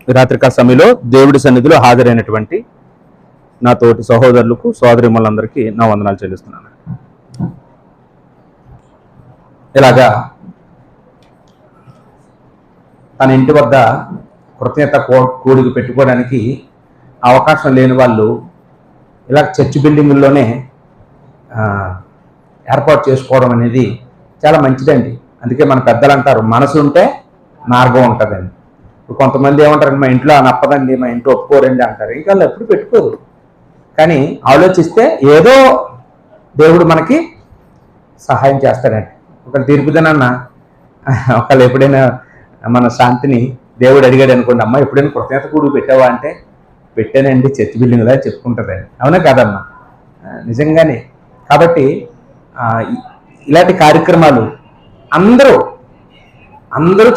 రాత్రికాల సమయంలో దేవుడి సన్నిధిలో హాజరైనటువంటి నా తోటి సహోదరులకు సోదరిమలందరికీ నా వందనాలు చెల్లిస్తున్నాను. ఇలాగా తన ఇంటి వద్ద కృతజ్ఞత కూడికి పెట్టుకోవడానికి అవకాశం లేని వాళ్ళు ఇలా చర్చ్ బిల్డింగుల్లోనే ఏర్పాటు చేసుకోవడం అనేది చాలా మంచిదండి. అందుకే మన పెద్దలు అంటారు, మనసు ఉంటే మార్గం ఉంటుందండి. కొంతమంది ఏమంటారండి, మా ఇంట్లో నప్పదండి, మా ఇంట్లో ఒప్పుకోరండి అంటారు. ఇంకా వాళ్ళు ఎప్పుడు పెట్టుకోరు. కానీ ఆలోచిస్తే ఏదో దేవుడు మనకి సహాయం చేస్తాడండి. ఒకళ్ళు తీర్పుదనన్న ఒకళ్ళు ఎప్పుడైనా మన శాంతిని దేవుడు అడిగాడు అనుకోండి, అమ్మ ఎప్పుడైనా కృతజ్ఞత కూడి పెట్టావా అంటే, పెట్టానండి చర్చ్ బిల్డింగ్లో చెప్పుకుంటుందండి. అవునా కాదమ్మా? నిజంగానే. కాబట్టి ఇలాంటి కార్యక్రమాలు అందరూ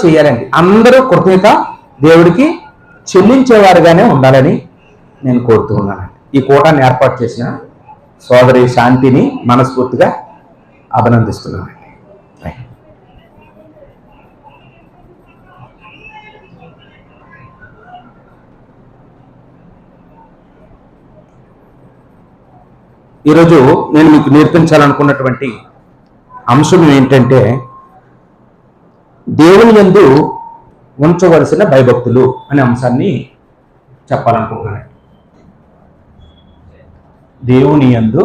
చేయాలండి. అందరూ కృతజ్ఞత దేవుడికి చెల్లించేవారుగానే ఉండాలని నేను కోరుతూ ఉన్నానండి. ఈ కూటాన్ని ఏర్పాటు చేసిన సోదరి శాంతిని మనస్ఫూర్తిగా అభినందిస్తున్నానండి. ఈరోజు నేను మీకు నేర్పించాలనుకున్నటువంటి అంశం ఏంటంటే, దేవుని యందు ఉంచవలసిన భయభక్తులు అనే అంశాన్ని చెప్పాలనుకుంటున్నాను. దేవుని యందు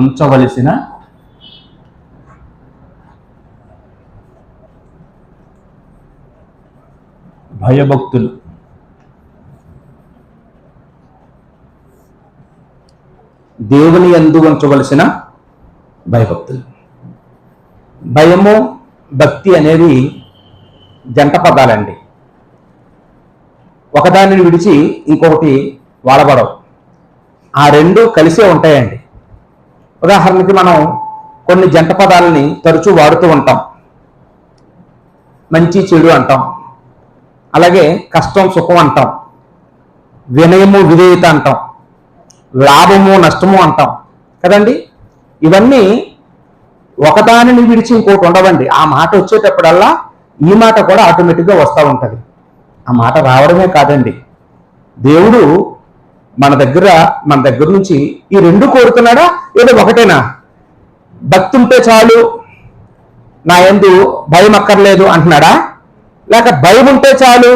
ఉంచవలసిన భయభక్తులు. దేవుని యందు ఉంచవలసిన భయభక్తులు. భయము భక్తి అనేవి జంట పదాలండి. ఒకదానిని విడిచి ఇంకొకటి వాడబడవు. ఆ రెండు కలిసే ఉంటాయండి. ఉదాహరణకి మనం కొన్ని జంట పదాలని తరచూ వాడుతూ ఉంటాం. మంచి చెడు అంటాం, అలాగే కష్టం సుఖం అంటాం, వినయము విధేయత అంటాం, లాభము నష్టము అంటాం కదండి. ఇవన్నీ ఒకదానిని విడిచి ఇంకోటి ఉండవండి. ఆ మాట వచ్చేటప్పుడల్లా ఈ మాట కూడా ఆటోమేటిక్గా వస్తూ ఉంటుంది. ఆ మాట రావడమే కాదండి, దేవుడు మన దగ్గర నుంచి ఈ రెండు కోరుతున్నాడా, ఏదో ఒకటేనా? భక్తి ఉంటే చాలు, నా యందు భయం అక్కర్లేదు అంటున్నాడా? లేక భయం ఉంటే చాలు,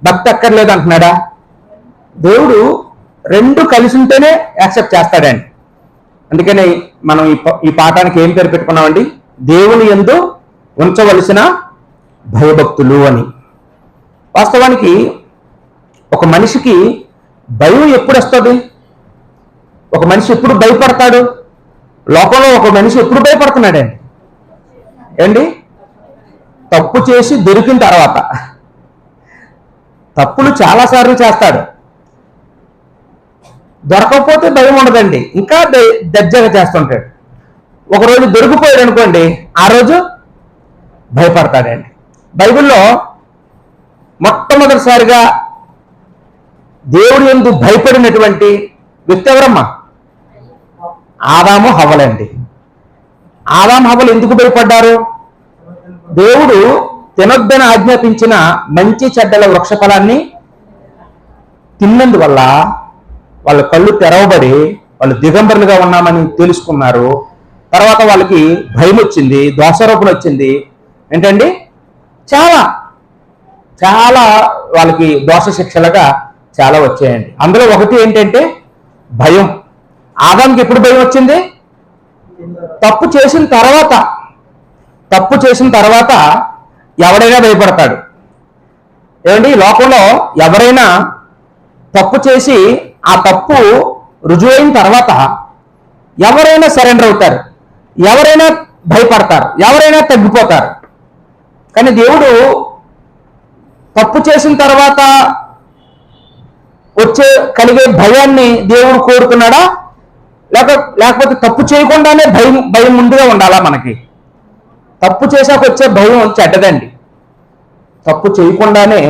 భక్తి అక్కర్లేదు అంటున్నాడా? దేవుడు రెండు కలిసి ఉంటేనే యాక్సెప్ట్ చేస్తాడండి. అందుకని మనం ఈ పాఠానికి ఏం పేరు పెట్టుకున్నామండి? దేవుని యందు ఉంచవలసిన భయభక్తులు అని. వాస్తవానికి ఒక మనిషికి భయం ఎప్పుడు వస్తుంది? ఒక మనిషి ఎప్పుడు భయపడతాడు? లోకంలో ఒక మనిషి ఎప్పుడు భయపడుతున్నాడండి ఏండి? తప్పు చేసి దొరికిన తర్వాత. తప్పులు చాలాసార్లు చేస్తాడు, దొరకకపోతే భయం ఉండదండి, ఇంకా దర్జాగా చేస్తుంటాడు. ఒకరోజు దొరికిపోయాడు అనుకోండి, ఆ రోజు భయపడతాడండి. బైబిల్లో మొట్టమొదటిసారిగా దేవుడి యందు భయపడినటువంటి వ్యక్తి ఎవరమ్మా? ఆదాము హవ్వలండి. ఆదాము హవ్వలు ఎందుకు భయపడ్డారు? దేవుడు తినొద్దని ఆజ్ఞాపించిన మంచి చెడ్డల వృక్షఫలాన్ని తిన్నందువల్ల వాళ్ళ కళ్ళు తెరవబడి వాళ్ళు దిగంబరులుగా ఉన్నామని తెలుసుకున్నారు. తర్వాత వాళ్ళకి భయం వచ్చింది, దోషారోపణ వచ్చింది. ఏంటండి, చాలా చాలా వాళ్ళకి దోష శిక్షలుగా చాలా వచ్చాయండి. అందులో ఒకటి ఏంటంటే భయం. ఆదాంకి ఎప్పుడు భయం వచ్చింది? తప్పు చేసిన తర్వాత ఎవడైనా భయపడతాడు. ఏమండి, లోకంలో ఎవరైనా తప్పు చేసి ఆ తప్పు రుజువైన తర్వాత ఎవరైనా సరెండర్ అవుతారు, ఎవరైనా భయపడతారు, ఎవరైనా తగ్గిపోతారు. కానీ దేవుడు తప్పు చేసిన తర్వాత కలిగే భయాన్ని దేవుడు కోరుతున్నాడా? లేకపోతే తప్పు చేయకుండానే భయం ముందుగా ఉండాలా? మనకి తప్పు చేశాక వచ్చే భయం చెడ్డదండి. తప్పు చేయకుండానే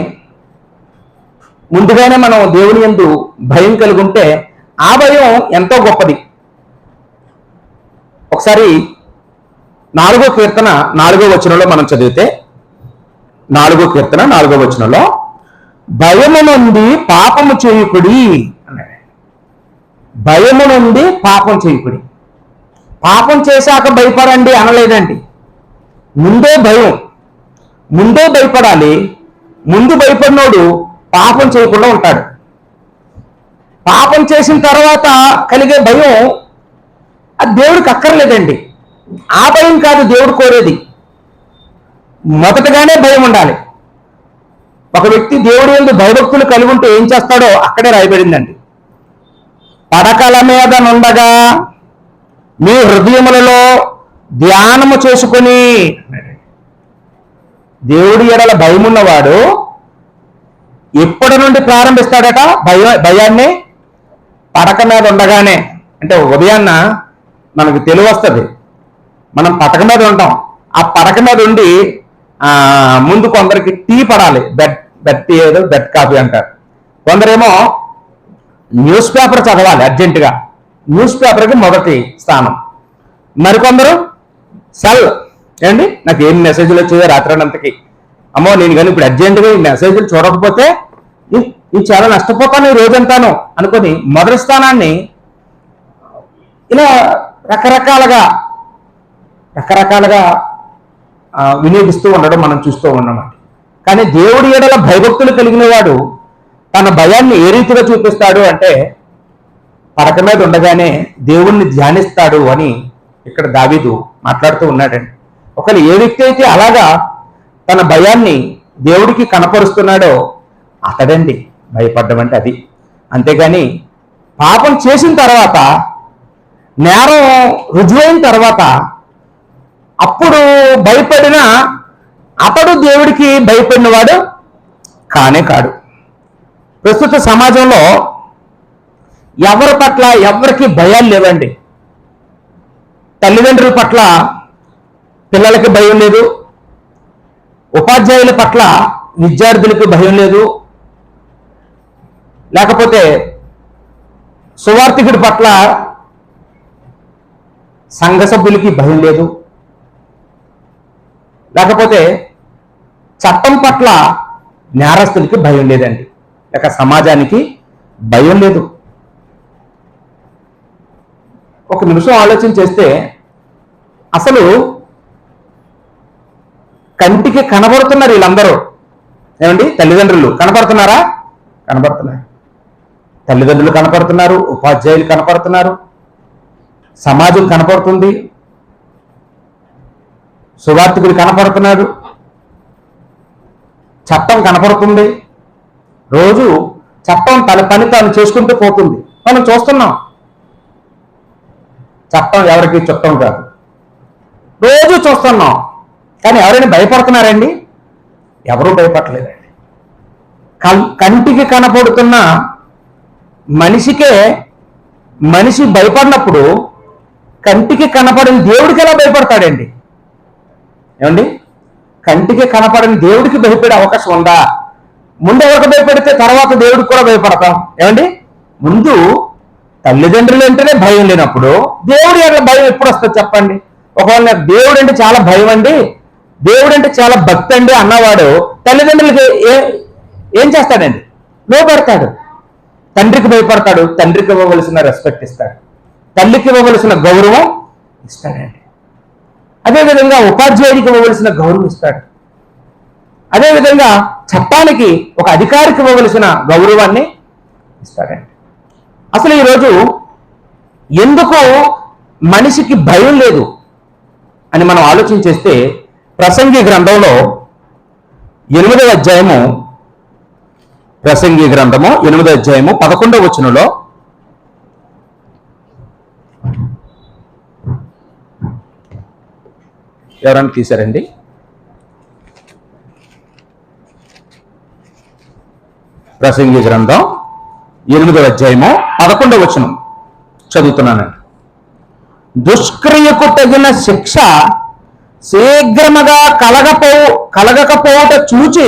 ముందుగానే మనం దేవుని యందు భయం కలిగి ఉంటే ఆ భయం ఎంతో గొప్పది. ఒకసారి 4వ కీర్తన 4వ వచనంలో మనం చదివితే 4వ కీర్తన 4వ వచనంలో భయము నుండి పాపము చేయుకుడి అన్నాడు. భయము నుండి పాపం చేయుకుడి. పాపం చేశాక భయపడండి అనలేదండి. ముందే భయం, ముందే భయపడాలి. ముందు భయపడినోడు పాపం చేయకుండా ఉంటాడు. పాపం చేసిన తర్వాత కలిగే భయం అది దేవుడికి అక్కర్లేదండి. ఆ భయం కాదు దేవుడు కోరేది. మొదటగానే భయం ఉండాలి. ఒక వ్యక్తి దేవుడి యందు భయభక్తులు కలిగి ఉంటే ఏం చేస్తాడో అక్కడే రాయబడిందండి. పడకల మీద నుండగా మీ హృదయములలో ధ్యానము చేసుకుని. దేవుడి ఎడల భయం ఉన్నవాడు ఎప్పటి నుండి ప్రారంభిస్తాడట భయాన్ని? పడక మీద ఉండగానే. అంటే ఉదయాన్న మనకు తెలివి వస్తుంది, మనం పడక మీద ఉంటాం. ఆ పడక మీద ఉండి ముందు కొందరికి టీ పడాలి, బెడ్ టీ ఏదో బెడ్ కాఫీ అంటారు. కొందరేమో న్యూస్ పేపర్ చదవాలి అర్జెంటుగా, న్యూస్ పేపర్కి మొదటి స్థానం. మరికొందరు సెల్ ఏంటి, నాకు ఏం మెసేజ్లు వచ్చాయో రాత్రినంతకి, అమ్మో నేను కానీ ఇప్పుడు అర్జెంటుగా ఈ మెసేజ్లు చూడకపోతే ఇది చాలా నష్టపోతాను ఈ రోజంతాను అనుకొని మొదటి స్థానాన్ని ఇలా రకరకాలుగా వినియోగిస్తూ ఉండడం మనం చూస్తూ ఉన్నామండి. కానీ దేవుడి ఎడల భయభక్తులు కలిగిన వాడు తన భయాన్ని ఏ రీతిగా చూపిస్తాడు అంటే పడక మీద ఉండగానే దేవుణ్ణి ధ్యానిస్తాడు అని ఇక్కడ దావీదు మాట్లాడుతూ ఉన్నాడండి. ఒకవేళ ఏ వ్యక్తి అయితే అలాగా తన భయాన్ని దేవుడికి కనపరుస్తున్నాడో అతడండి భయపడ్డం అంటే అది. అంతేగాని పాపం చేసిన తర్వాత, నేరం రుజువైన తర్వాత అప్పుడు భయపడిన అతడు దేవుడికి భయపడినవాడు కానే కాడు. ప్రస్తుత సమాజంలో ఎవరి పట్ల ఎవరికి భయాలు లేవండి. తల్లిదండ్రుల పట్ల పిల్లలకి భయం లేదు, ఉపాధ్యాయుల పట్ల విద్యార్థులకు భయం లేదు, లేకపోతే సువార్థికుడి పట్ల సంఘ సభ్యులకి భయం లేదు, లేకపోతే చట్టం పట్ల నేరస్తులకి భయం లేదండి, లేక సమాజానికి భయం లేదు. ఒక నిమిషం ఆలోచన చేస్తే అసలు కంటికి కనబడుతున్నారు వీళ్ళందరూ. ఏమండి, తల్లిదండ్రులు కనపడుతున్నారా? కనపడుతున్నారు. తల్లిదండ్రులు కనపడుతున్నారు, ఉపాధ్యాయులు కనపడుతున్నారు, సమాజం కనపడుతుంది, సువార్థికులు కనపడుతున్నారు, చట్టం కనపడుతుంది. రోజు చట్టం తన పని తాను చేసుకుంటూ పోతుంది. మనం చూస్తున్నాం. చట్టం ఎవరికి చుట్టం కాదు, రోజు చూస్తున్నాం. కానీ ఎవరైనా భయపడుతున్నారండి? ఎవరూ భయపడలేదండి. కంటికి కనపడుతున్న మనిషికే మనిషి భయపడినప్పుడు కంటికి కనపడిన దేవుడికి ఎలా భయపడతాడండి? ఏమండి, కంటికి కనపడిన దేవుడికి భయపడే అవకాశం ఉందా? ముందు ఎవరికి భయపడితే తర్వాత దేవుడికి కూడా భయపడతాం. ఏమండి, ముందు తల్లిదండ్రులు అంటేనే భయం లేనప్పుడు దేవుడి ఎట్లా భయం ఎప్పుడు వస్తుంది చెప్పండి? ఒకవేళ దేవుడు అంటే చాలా భయం అండి, దేవుడు అంటే చాలా భక్తి అండి అన్నవాడు తల్లిదండ్రులకి ఏం చేస్తాడండి? భయపడతాడు. తండ్రికి భయపడతాడు, తండ్రికి ఇవ్వవలసిన రెస్పెక్ట్ ఇస్తాడు, తల్లికి ఇవ్వవలసిన గౌరవం ఇస్తాడండి. అదేవిధంగా ఉపాధ్యాయుడికి ఇవ్వవలసిన గౌరవం ఇస్తాడు. అదేవిధంగా చట్టానికి ఒక అధికారికి ఇవ్వవలసిన గౌరవాన్ని ఇస్తాడండి. అసలు ఈరోజు ఎందుకు మనిషికి భయం లేదు అని మనం ఆలోచన చేస్తే ప్రసంగి గ్రంథంలో 8వ అధ్యాయము, ప్రసంగి గ్రంథము 8వ అధ్యాయము 11వ వచనంలో ఎవరైనా తీశారండి? ప్రసంగి గ్రంథం 8వ అధ్యాయము 11వ వచనం చదువుతున్నానండి. దుష్క్రియకు తగిన శిక్ష శీఘ్రముగా కలగకపోవట చూచి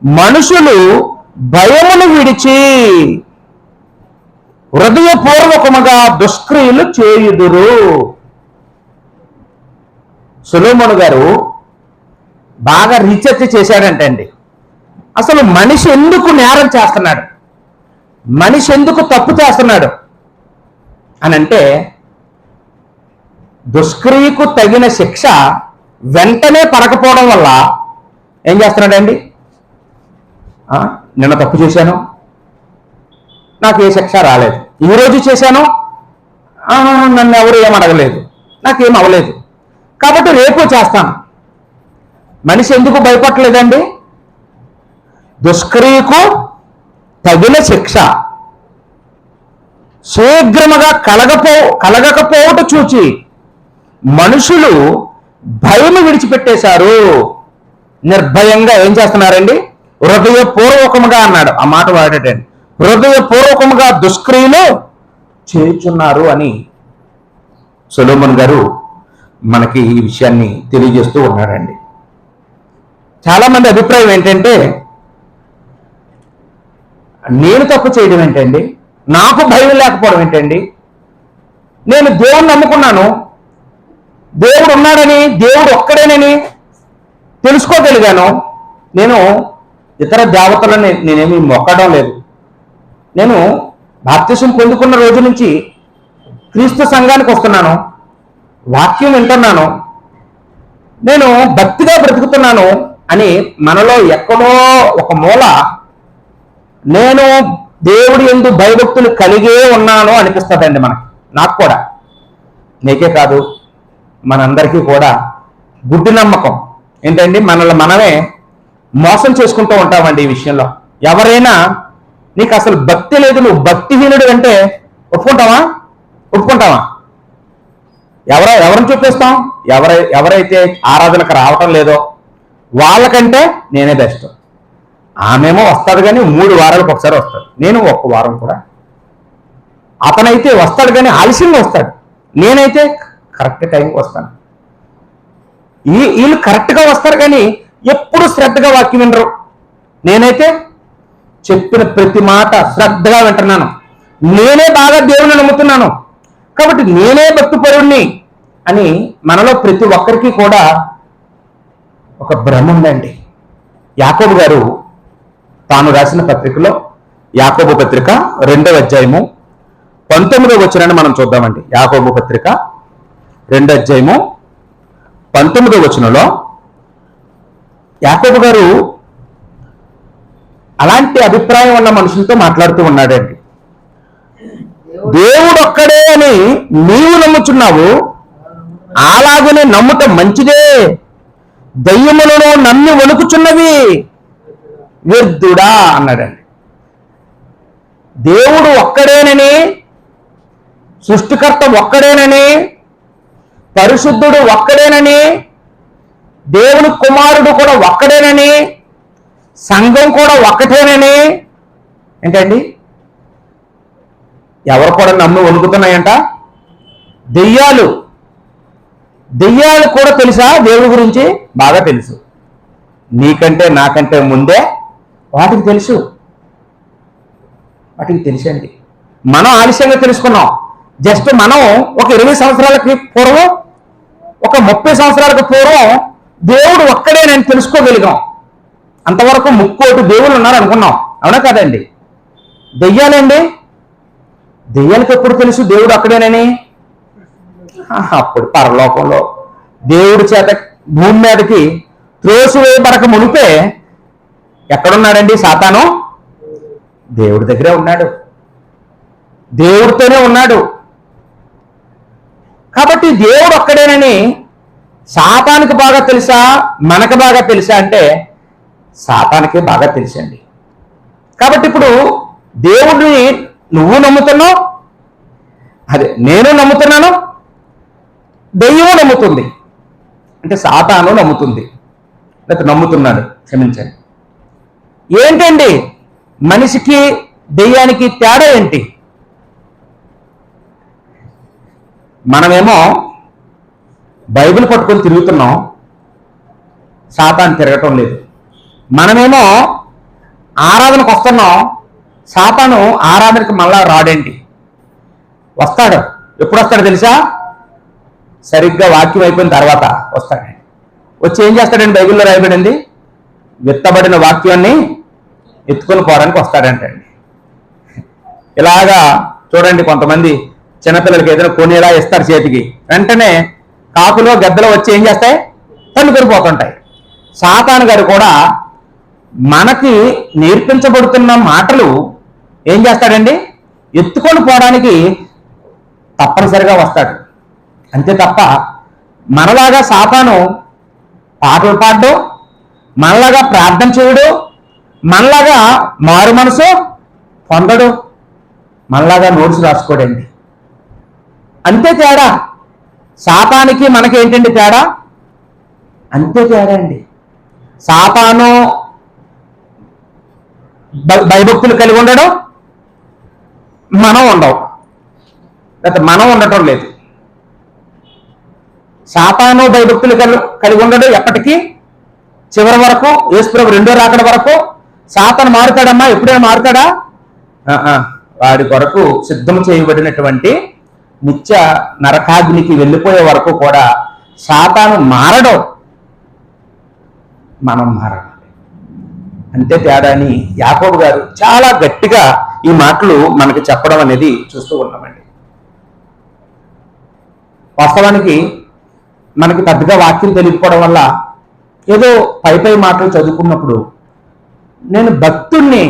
మనుషులు భయమును విడిచి హృదయపూర్వకముగా దుష్క్రియలు చేయుదురు. సొలొమోను గారు బాగా రీసెర్చ్ చేశాడంటండి. అసలు మనిషి ఎందుకు నేరం చేస్తున్నాడు, మనిషి ఎందుకు తప్పు చేస్తున్నాడు అని అంటే, దుష్క్రియకు తగిన శిక్ష వెంటనే పడకపోవడం వల్ల ఏం చేస్తున్నాడండి, నిన్న తప్పు చేశాను, నాకు ఏ శిక్ష రాలేదు, ఈరోజు చేశాను, నన్ను ఎవరు ఏం అడగలేదు, నాకేం అవ్వలేదు, కాబట్టి రేపు చేస్తాను. మనిషి ఎందుకు భయపడలేదండి? దుష్క్రియకు తగిన శిక్ష శీఘ్రముగా కలగకపోవట చూచి మనుషులు భయం విడిచిపెట్టేశారు. నిర్భయంగా ఏం చేస్తున్నారండి? హృదయపూర్వకముగా అన్నాడు, ఆ మాట వాడటండి. హృదయపూర్వకముగా దుష్క్రియలు చేయుచున్నారు అని సొలొమోను గారు మనకి ఈ విషయాన్ని తెలియజేస్తూ ఉన్నాడండి. చాలా మంది అభిప్రాయం ఏంటంటే, నేను తప్పు చేయడం ఏంటండి, నాకు భయం లేకపోవడం ఏంటండి, నేను దేవుణ్ణి నమ్ముకున్నాను, దేవుడు ఉన్నాడని, దేవుడు ఒక్కడేనని తెలుసుకోగలిగాను, నేను ఇతర దేవతలని నేనేమి మొక్కడం లేదు, నేను బాప్తిసం పొందుకున్న రోజు నుంచి క్రీస్తు సంఘానికి వస్తున్నాను, వాక్యం వింటున్నాను, నేను భక్తిగా బ్రతుకుతున్నాను అని మనలో ఎక్కడో ఒక మూల నేను దేవుడి యందు భయభక్తులు కలిగే ఉన్నాను అనిపిస్తుందండి మనకి. నాకు కూడా, నీకే కాదు మనందరికీ కూడా గుడ్డి నమ్మకం ఏంటండి, మనల్ని మనమే మోసం చేసుకుంటూ ఉంటామండి ఈ విషయంలో. ఎవరైనా నీకు అసలు భక్తి లేదు, నువ్వు భక్తిహీనుడు అంటే ఒప్పుకుంటావా? ఎవరిని చూపిస్తాం? ఎవరైతే ఆరాధనకు రావటం లేదో వాళ్ళకంటే నేనే బెస్ట్. ఆమెమో వస్తాడు కానీ 3 వారాలకు ఒకసారి వస్తాడు, నేను 1 వారం కూడా. అతనైతే వస్తాడు కానీ ఆలస్యంగా వస్తాడు, నేనైతే కరెక్ట్ టైంకి వస్తాను. వీళ్ళు కరెక్ట్గా వస్తారు కానీ ఎప్పుడు శ్రద్ధగా వాక్యం వినరు. నేనైతే చెప్పిన ప్రతి మాట శ్రద్ధగా వింటున్నాను, నేనే బాగా దేవుని నమ్ముతున్నాను, కాబట్టి నేనే భక్తిపరుణ్ణి అని మనలో ప్రతి ఒక్కరికి కూడా ఒక భ్రమ ఉందండి. యాకోబు గారు తాను రాసిన పత్రికలో, యాకోబు పత్రిక 2వ అధ్యాయము 19వ వచనాన్ని మనం చూద్దామండి. యాకోబు పత్రిక 2వ అధ్యాయము 19వ వచనంలో యాకోబు గారు అలాంటి అభిప్రాయం ఉన్న మనుషులతో మాట్లాడుతూ ఉన్నాడండి. దేవుడు ఒక్కడే అని నీవు నమ్ముచున్నావు, అలాగనే నమ్ముట మంచిదే, దయ్యములను నమ్మి వణుకుచున్నవి వ్యర్థుడా అన్నాడండి. దేవుడు ఒక్కడేనని, సృష్టికర్త ఒక్కడేనని, పరిశుద్ధుడు ఒక్కడేనని, దేవుని కుమారుడు కూడా ఒక్కడేనని, సంఘం కూడా ఒక్కటేనని ఏంటండి ఎవరు కూడా నమ్మి వణుకుతున్నాయంట? దెయ్యాలు కూడా తెలుసా దేవుడి గురించి? బాగా తెలుసు. నీకంటే నాకంటే ముందే వాటికి తెలుసండి. మనం ఆలస్యంగా తెలుసుకున్నాం. జస్ట్ మనం ఒక 20 సంవత్సరాలకి పూర్వం, ఒక 30 సంవత్సరాలకు పూర్వం దేవుడు ఒక్కడేనని తెలుసుకోగలిగాం. అంతవరకు 3 కోటి దేవుళ్ళు ఉన్నారు అనుకున్నాం, అవునా కదండి? దెయ్యాలకు ఎప్పుడు తెలుసు దేవుడు ఒక్కడేనని? అప్పుడు పరలోకంలో దేవుడి చేత భూమి మీదకి త్రోసివేయబడక మునిపే ఎక్కడున్నాడండి సాతాను? దేవుడి దగ్గరే ఉన్నాడు, దేవుడితోనే ఉన్నాడు. కాబట్టి దేవుడు ఒక్కడేనని సాతానికి బాగా తెలుసా, మనకు బాగా తెలుసా అంటే సాతానికి బాగా తెలుసండి. కాబట్టి ఇప్పుడు దేవుడిని నువ్వు నమ్ముతున్నావు, అదే నేను నమ్ముతున్నాను, దెయ్యం నమ్ముతుంది, అంటే సాతాను నమ్ముతుంది, లేకపోతే నమ్ముతున్నాడు, క్షమించండి. ఏంటండి మనిషికి దెయ్యానికి తేడా ఏంటి? మనమేమో బైబిల్ పట్టుకొని తిరుగుతున్నాం, సాతాను తిరగటం లేదు. మనమేమో ఆరాధనకు వస్తున్నాం, సాతాను ఆరాధనకి మళ్ళా రాడేంటి? వస్తాడు. ఎప్పుడు వస్తాడు తెలుసా? సరిగ్గా వాక్యం అయిపోయిన తర్వాత వస్తాడండి. వచ్చి ఏం చేస్తాడండి? బైబిల్లో రాయబడింది, విత్తబడిన వాక్యాన్ని ఎత్తుకొని పోవడానికి వస్తాడంటండి. ఇలాగా చూడండి, కొంతమంది చిన్నపిల్లలకి ఏదైనా కొనేలా ఇస్తారు చేతికి, వెంటనే కాకులో గద్దలో వచ్చి ఏం చేస్తాయి? తన్నుకొని పోతుంటాయి. సాతాను గారు కూడా మనకి నేర్పించబడుతున్న మాటలు ఏం చేస్తాడండి? ఎత్తుకొని పోవడానికి తప్పనిసరిగా వస్తాడు. అంతే తప్ప మనలాగా సాతాను పాటలు పాడడం, మనలాగా ప్రార్థన చేయడు, మనలాగా మారు మనసు పొందడు, మనలాగా నోట్స్ రాసుకోడండి. అంతే తేడా. సాతానికి మనకి ఏంటండి తేడా? అంతే తేడా అండి. సాతాను భయభక్తులు కలిగి ఉండడం, మనం ఉండవు, లేకపోతే మనం ఉండటం లేదు. సాతాను భయభక్తులు కలిగి ఉండడం ఎప్పటికీ చివరి వరకు, యేసుప్రభు రెండో రాకడ వరకు. సాతాను మారుతాడమ్మా? ఎప్పుడైనా మారుతాడా? వాడి కొరకు సిద్ధం చేయబడినటువంటి నిత్య నరకాగ్నికి వెళ్ళిపోయే వరకు కూడా సాతాను మారడం, మనం మారడం. అంతే తేడా అని యాకోబు గారు చాలా గట్టిగా ఈ మాటలు మనకి చెప్పడం అనేది చూస్తూ ఉన్నామండి. వాస్తవానికి మనకి పెద్దగా వాక్యం తెలియకపోవడం వల్ల ఏదో పై మాటలు చదువుకున్నప్పుడు నేను భక్తుణ్ణి,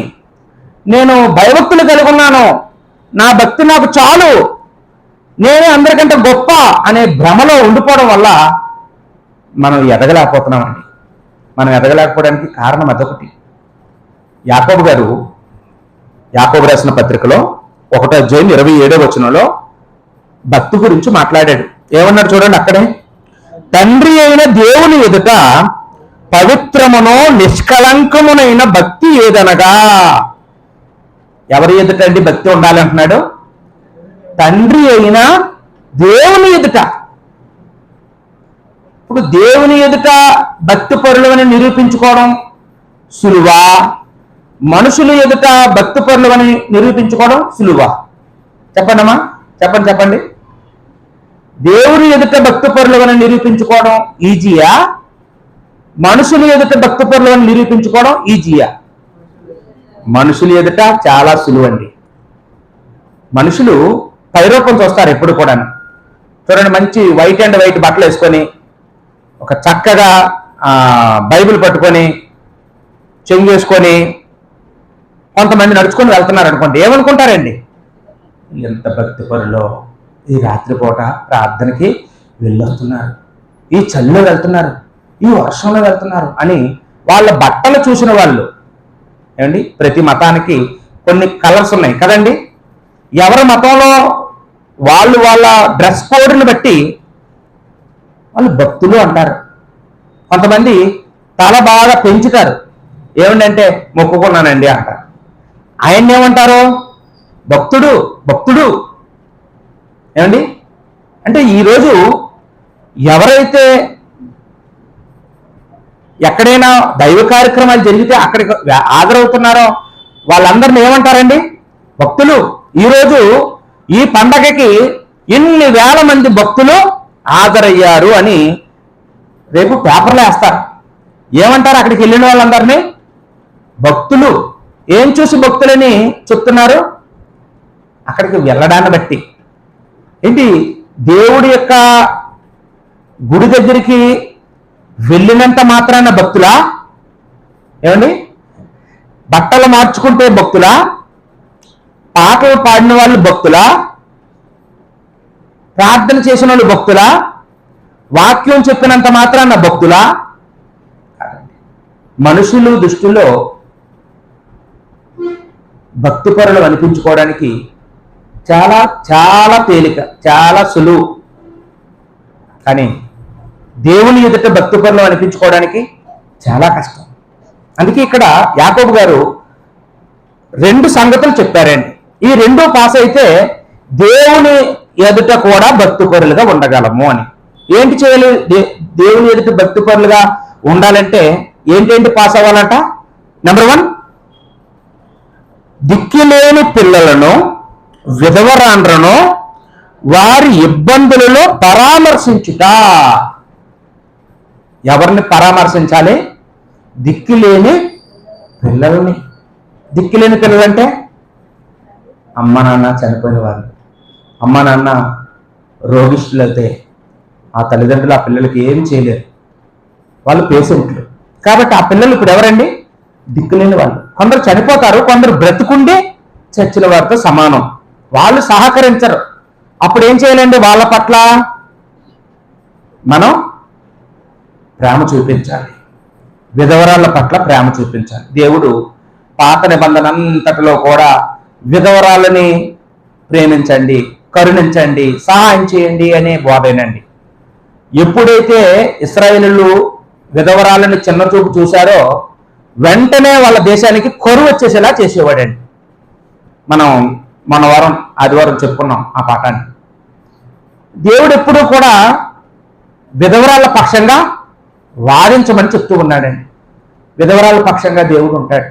నేను భయభక్తులు కలిగి ఉన్నాను, నా భక్తి నాకు చాలు, నేనే అందరికంటే గొప్ప అనే భ్రమలో ఉండిపోవడం వల్ల మనం ఎదగలేకపోతున్నామండి. మనం ఎదగలేకపోవడానికి కారణం అదొకటి. యాకోబు గారు యాకోబు రాసిన పత్రికలో 1వ అధ్యాయం 27వ వచనంలో భక్తి గురించి మాట్లాడాడు. ఏమన్నాడు చూడండి అక్కడే, తండ్రి అయిన దేవుని ఎదుట పవిత్రమునో నిష్కళంకమునైన భక్తి ఏదనగా. ఎవరి ఎదుట అండి భక్తి ఉండాలి అంటున్నాడు? తండ్రి అయిన దేవుని ఎదుట. ఇప్పుడు దేవుని ఎదుట భక్తి పరులవని నిరూపించుకోవడం సులువా? మనుషుల ఎదుట భక్తి పరులవని నిరూపించుకోవడం సులువా? చెప్పండమ్మా, చెప్పండి. దేవుని ఎదుట భక్తి పరులవని నిరూపించుకోవడం ఈజీయా? మనుషుల ఎదుట భక్తి పరులవని నిరూపించుకోవడం ఈజీయా? మనుషుల ఎదుట చాలా సులువండి. మనుషులు పైరూపం చూస్తారు ఎప్పుడు కూడా. చూడండి, మంచి వైట్ అండ్ వైట్ బట్టలు వేసుకొని, ఒక చక్కగా బైబిల్ పట్టుకొని, చెంగేసుకొని కొంతమంది నడుచుకొని వెళ్తున్నారు అనుకోండి, ఏమనుకుంటారండి? ఎంత భక్తి పరులో, ఈ రాత్రిపూట ప్రార్థనకి వెళ్ళొస్తున్నారు, ఈ చలిలో వెళ్తున్నారు, ఈ వర్షంలో వెళ్తున్నారు అని వాళ్ళ బట్టలు చూసిన వాళ్ళు. ఏమండి, ప్రతి మతానికి కొన్ని కలర్స్ ఉన్నాయి కదండి. ఎవరి మతంలో వాళ్ళు వాళ్ళ డ్రెస్ కోడ్ని బట్టి వాళ్ళు భక్తులు అంటారు. కొంతమంది తల బాగా పెంచుతారు, ఏమంటే మొక్కుకున్నానండి అంటారు. ఆయన్ని ఏమంటారు? భక్తుడు. ఏమండి, అంటే ఈరోజు ఎవరైతే ఎక్కడైనా దైవ కార్యక్రమాలు జరిగితే అక్కడికి హాజరవుతున్నారో వాళ్ళందరినీ ఏమంటారండి? భక్తులు. ఈరోజు ఈ పండగకి ఇన్ని వేల మంది భక్తులు హాజరయ్యారు అని రేపు పేపర్లో వేస్తారు. ఏమంటారు అక్కడికి వెళ్ళిన వాళ్ళందరినీ? భక్తులు. ఏం చూసి భక్తులని చెప్తున్నారు? అక్కడికి వెళ్ళడాన్ని బట్టి. ఏంటి, దేవుడి యొక్క గుడి దగ్గరికి వెళ్ళినంత మాత్రాన భక్తులా? ఏమండి, బట్టలు మార్చుకుంటే భక్తులా? పాటలు పాడిన వాళ్ళు భక్తులా? ప్రార్థన చేసిన వాళ్ళు భక్తులా? వాక్యం చెప్పినంత మాత్రాన భక్తులా? మనుషులు దృష్టిలో భక్తిపరులు అనిపించుకోవడానికి చాలా చాలా తేలిక, చాలా సులువు. కానీ దేవుని ఎదుట భక్తిపరులు అనిపించుకోవడానికి చాలా కష్టం. అందుకే ఇక్కడ యాకోబు గారు 2 సంగతులు చెప్పారండి. ఈ 2 పాస్ అయితే దేవుని ఎదుట కూడా భక్తిపరులుగా ఉండగలము అని. ఏంటి చేయాలి? దేవుని ఎదుట భక్తిపరులుగా ఉండాలంటే ఏంటేంటి పాస్ అవ్వాలంట? నెంబర్ 1, దిక్కులేని పిల్లలను, విధవరాండ్రను, వారి ఇబ్బందులలో పరామర్శించుట. ఎవరిని పరామర్శించాలి? దిక్కులేని పిల్లల్ని. దిక్కులేని పిల్లలంటే అమ్మ నాన్న చనిపోయిన వాళ్ళు, అమ్మ నాన్న రోగిష్ఠులైతే ఆ తల్లిదండ్రులు ఆ పిల్లలకి ఏం చేయలేరు, వాళ్ళు పేషెంట్లు. కాబట్టి ఆ పిల్లలు ఇప్పుడు ఎవరండి? దిక్కులేని వాళ్ళు. కొందరు చనిపోతారు, కొందరు బ్రతుకుండి చచ్చిన వారితో సమానం. వాళ్ళు సహకరించరు. అప్పుడు ఏం చేయాలండి? వాళ్ళ పట్ల మనం ప్రేమ చూపించాలి. విధవరాళ్ళ పట్ల ప్రేమ చూపించాలి. దేవుడు పాత నిబంధన అంతటిలో కూడా విధవరాళ్ళని ప్రేమించండి, కరుణించండి, సహాయం చేయండి అనే బోధేనండి. ఎప్పుడైతే ఇశ్రాయేలీయులు విధవరాళ్ళని చిన్న చూపు చూశారో వెంటనే వాళ్ళ దేశానికి కరువు వచ్చేసేలా చేసేవాడండి. మనం మన ఆదివారం చెప్పుకున్నాం ఆ పాఠాన్ని. దేవుడు ఎప్పుడూ కూడా విధవరాళ్ళ పక్షంగా వాదించమని చెప్తూ ఉన్నాడండి. విధవరాళ్ళ పక్షంగా దేవుడు ఉంటాడు,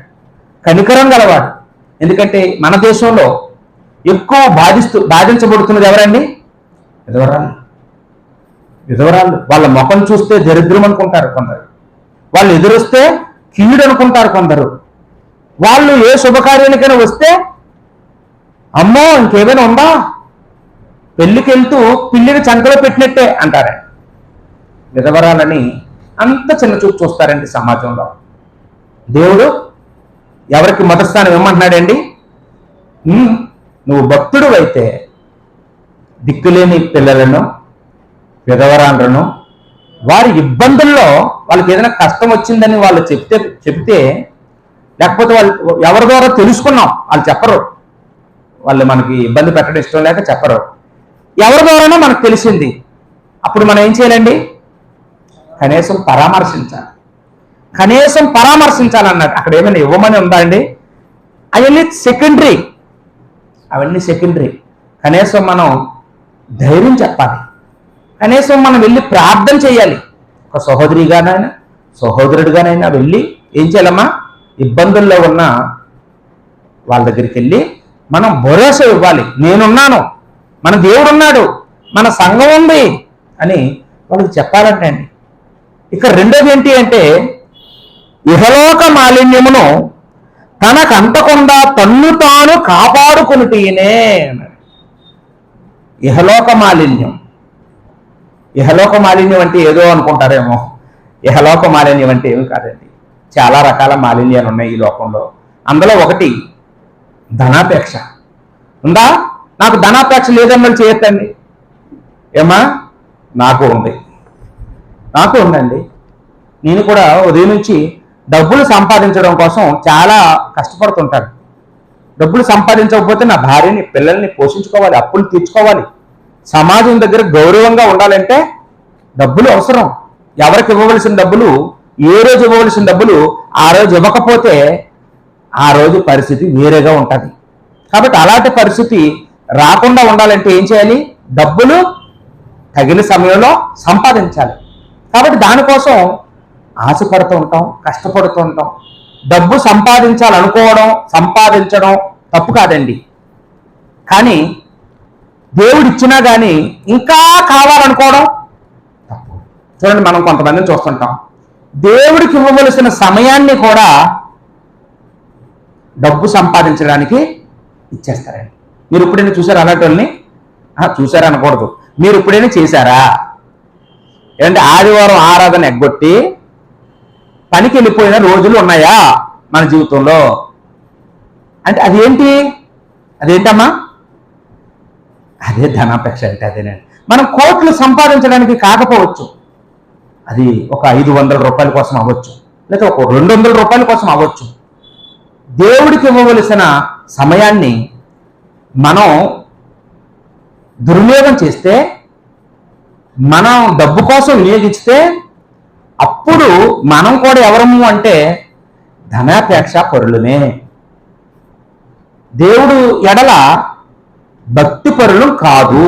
కనికరం గలవాడు. ఎందుకంటే మన దేశంలో ఎక్కువ బాధించబడుతున్నది ఎవరండి? విధవరాళ్ళు. విధవరాళ్ళు వాళ్ళ ముఖం చూస్తే దరిద్రం అనుకుంటారు కొందరు, వాళ్ళు ఎదురొస్తే కీడు అనుకుంటారు కొందరు, వాళ్ళు ఏ శుభకార్యానికైనా వస్తే అమ్మో ఇంకేమైనా ఉందా, పెళ్లికి వెళ్తూ పిల్లిని చంకలో పెట్టినట్టే అంటారండి. విధవరాలని అంత చిన్న చూపు చూస్తారండి సమాజంలో. దేవుడు ఎవరికి మొదటి స్థానం ఇవ్వమంటున్నాడండి? నువ్వు భక్తుడు అయితే దిక్కులేని పిల్లలను, విధవరాలను, వారి ఇబ్బందుల్లో వాళ్ళకి ఏదైనా కష్టం వచ్చిందని వాళ్ళు చెప్తే లేకపోతే వాళ్ళు ఎవరి ద్వారా తెలుసుకున్నాం, వాళ్ళు చెప్పరు, వాళ్ళు మనకి ఇబ్బంది పెట్టడం ఇష్టం లేక చెప్పరు, ఎవరి ద్వారానో మనకు తెలిసింది. అప్పుడు మనం ఏం చేయాలండి? కనీసం పరామర్శించాలి. కనీసం పరామర్శించాలన్నాడు. అక్కడ ఏమైనా ఇవ్వమని ఉందా అండి? అవన్నీ సెకండరీ. కనీసం మనం ధైర్యం చెప్పాలి, కనీసం మనం వెళ్ళి ప్రార్థన చేయాలి. ఒక సహోదరిగానైనా సహోదరుడిగానైనా వెళ్ళి ఏం చేయాలమ్మా? ఇబ్బందుల్లో ఉన్న వాళ్ళ దగ్గరికి వెళ్ళి మనం భరోసా ఇవ్వాలి. నేనున్నాను, మన దేవుడు ఉన్నాడు, మన సంఘం ఉంది అని వాళ్ళకి చెప్పాలంటే అండి. ఇక రెండోది ఏంటి అంటే, ఇహలోక మాలిన్యమును తనకంటకుండా తన్ను తాను కాపాడుకొనుటనే. ఇహలోక మాలిన్యం అంటే ఏదో అనుకుంటారేమో. ఇహలోక మాలిన్యం అంటే ఏమి కాదండి. చాలా రకాల మాలిన్యాలు ఉన్నాయి ఈ లోకంలో. అందులో ఒకటి ధనాపేక్ష. ఉందా? నాకు ధనాపేక్ష లేదన్నది చేయొద్దండి. ఏమా? నాకు ఉందండి. నేను కూడా ఉదయం నుంచి డబ్బులు సంపాదించడం కోసం చాలా కష్టపడుతుంటాను. డబ్బులు సంపాదించకపోతే నా భార్యని, పిల్లల్ని పోషించుకోవాలి, అప్పులు తీర్చుకోవాలి. సమాజం దగ్గర గౌరవంగా ఉండాలంటే డబ్బులు అవసరం. ఎవరికి ఇవ్వవలసిన డబ్బులు, ఏ రోజు ఇవ్వవలసిన డబ్బులు ఆ రోజు ఇవ్వకపోతే ఆ రోజు పరిస్థితి వేరేగా ఉంటుంది. కాబట్టి అలాంటి పరిస్థితి రాకుండా ఉండాలంటే ఏం చేయాలి? డబ్బులు తగిన సమయంలో సంపాదించాలి. కాబట్టి దానికోసం ఆశపడుతూ ఉంటాం, కష్టపడుతూ ఉంటాం. డబ్బు సంపాదించాలనుకోవడం, సంపాదించడం తప్పు కాదండి. కానీ దేవుడు ఇచ్చినా కానీ ఇంకా కావాలనుకోవడం తప్పు. చూడండి, మనం కొంతమందిని చూస్తుంటాం, దేవుడికి ఇవ్వవలసిన సమయాన్ని కూడా డబ్బు సంపాదించడానికి ఇచ్చేస్తారండి. మీరు ఎప్పుడైనా చూసారా అలాంటి వాళ్ళని? చూసారా అనకూడదు, మీరు ఎప్పుడైనా చేశారా? ఏంటంటే ఆదివారం ఆరాధన ఎగ్గొట్టి పనికి వెళ్ళిపోయిన రోజులు ఉన్నాయా మన జీవితంలో? అంటే అదేంటమ్మా? అదే ధనాపేక్ష అంటే అదేనండి. మనం కోట్లు సంపాదించడానికి కాకపోవచ్చు, అది ఒక 500 రూపాయల కోసం అవ్వచ్చు, లేదా ఒక 200 రూపాయల కోసం అవ్వచ్చు. దేవుడికి ఇవ్వవలసిన సమయాన్ని మనం దుర్వినియోగం చేస్తే, మనం డబ్బు కోసం వినియోగిస్తే, అప్పుడు మనం కూడా ఎవరము అంటే ధనాపేక్ష పరులనే. దేవుడు ఎడల భక్తి పరులు కాదు,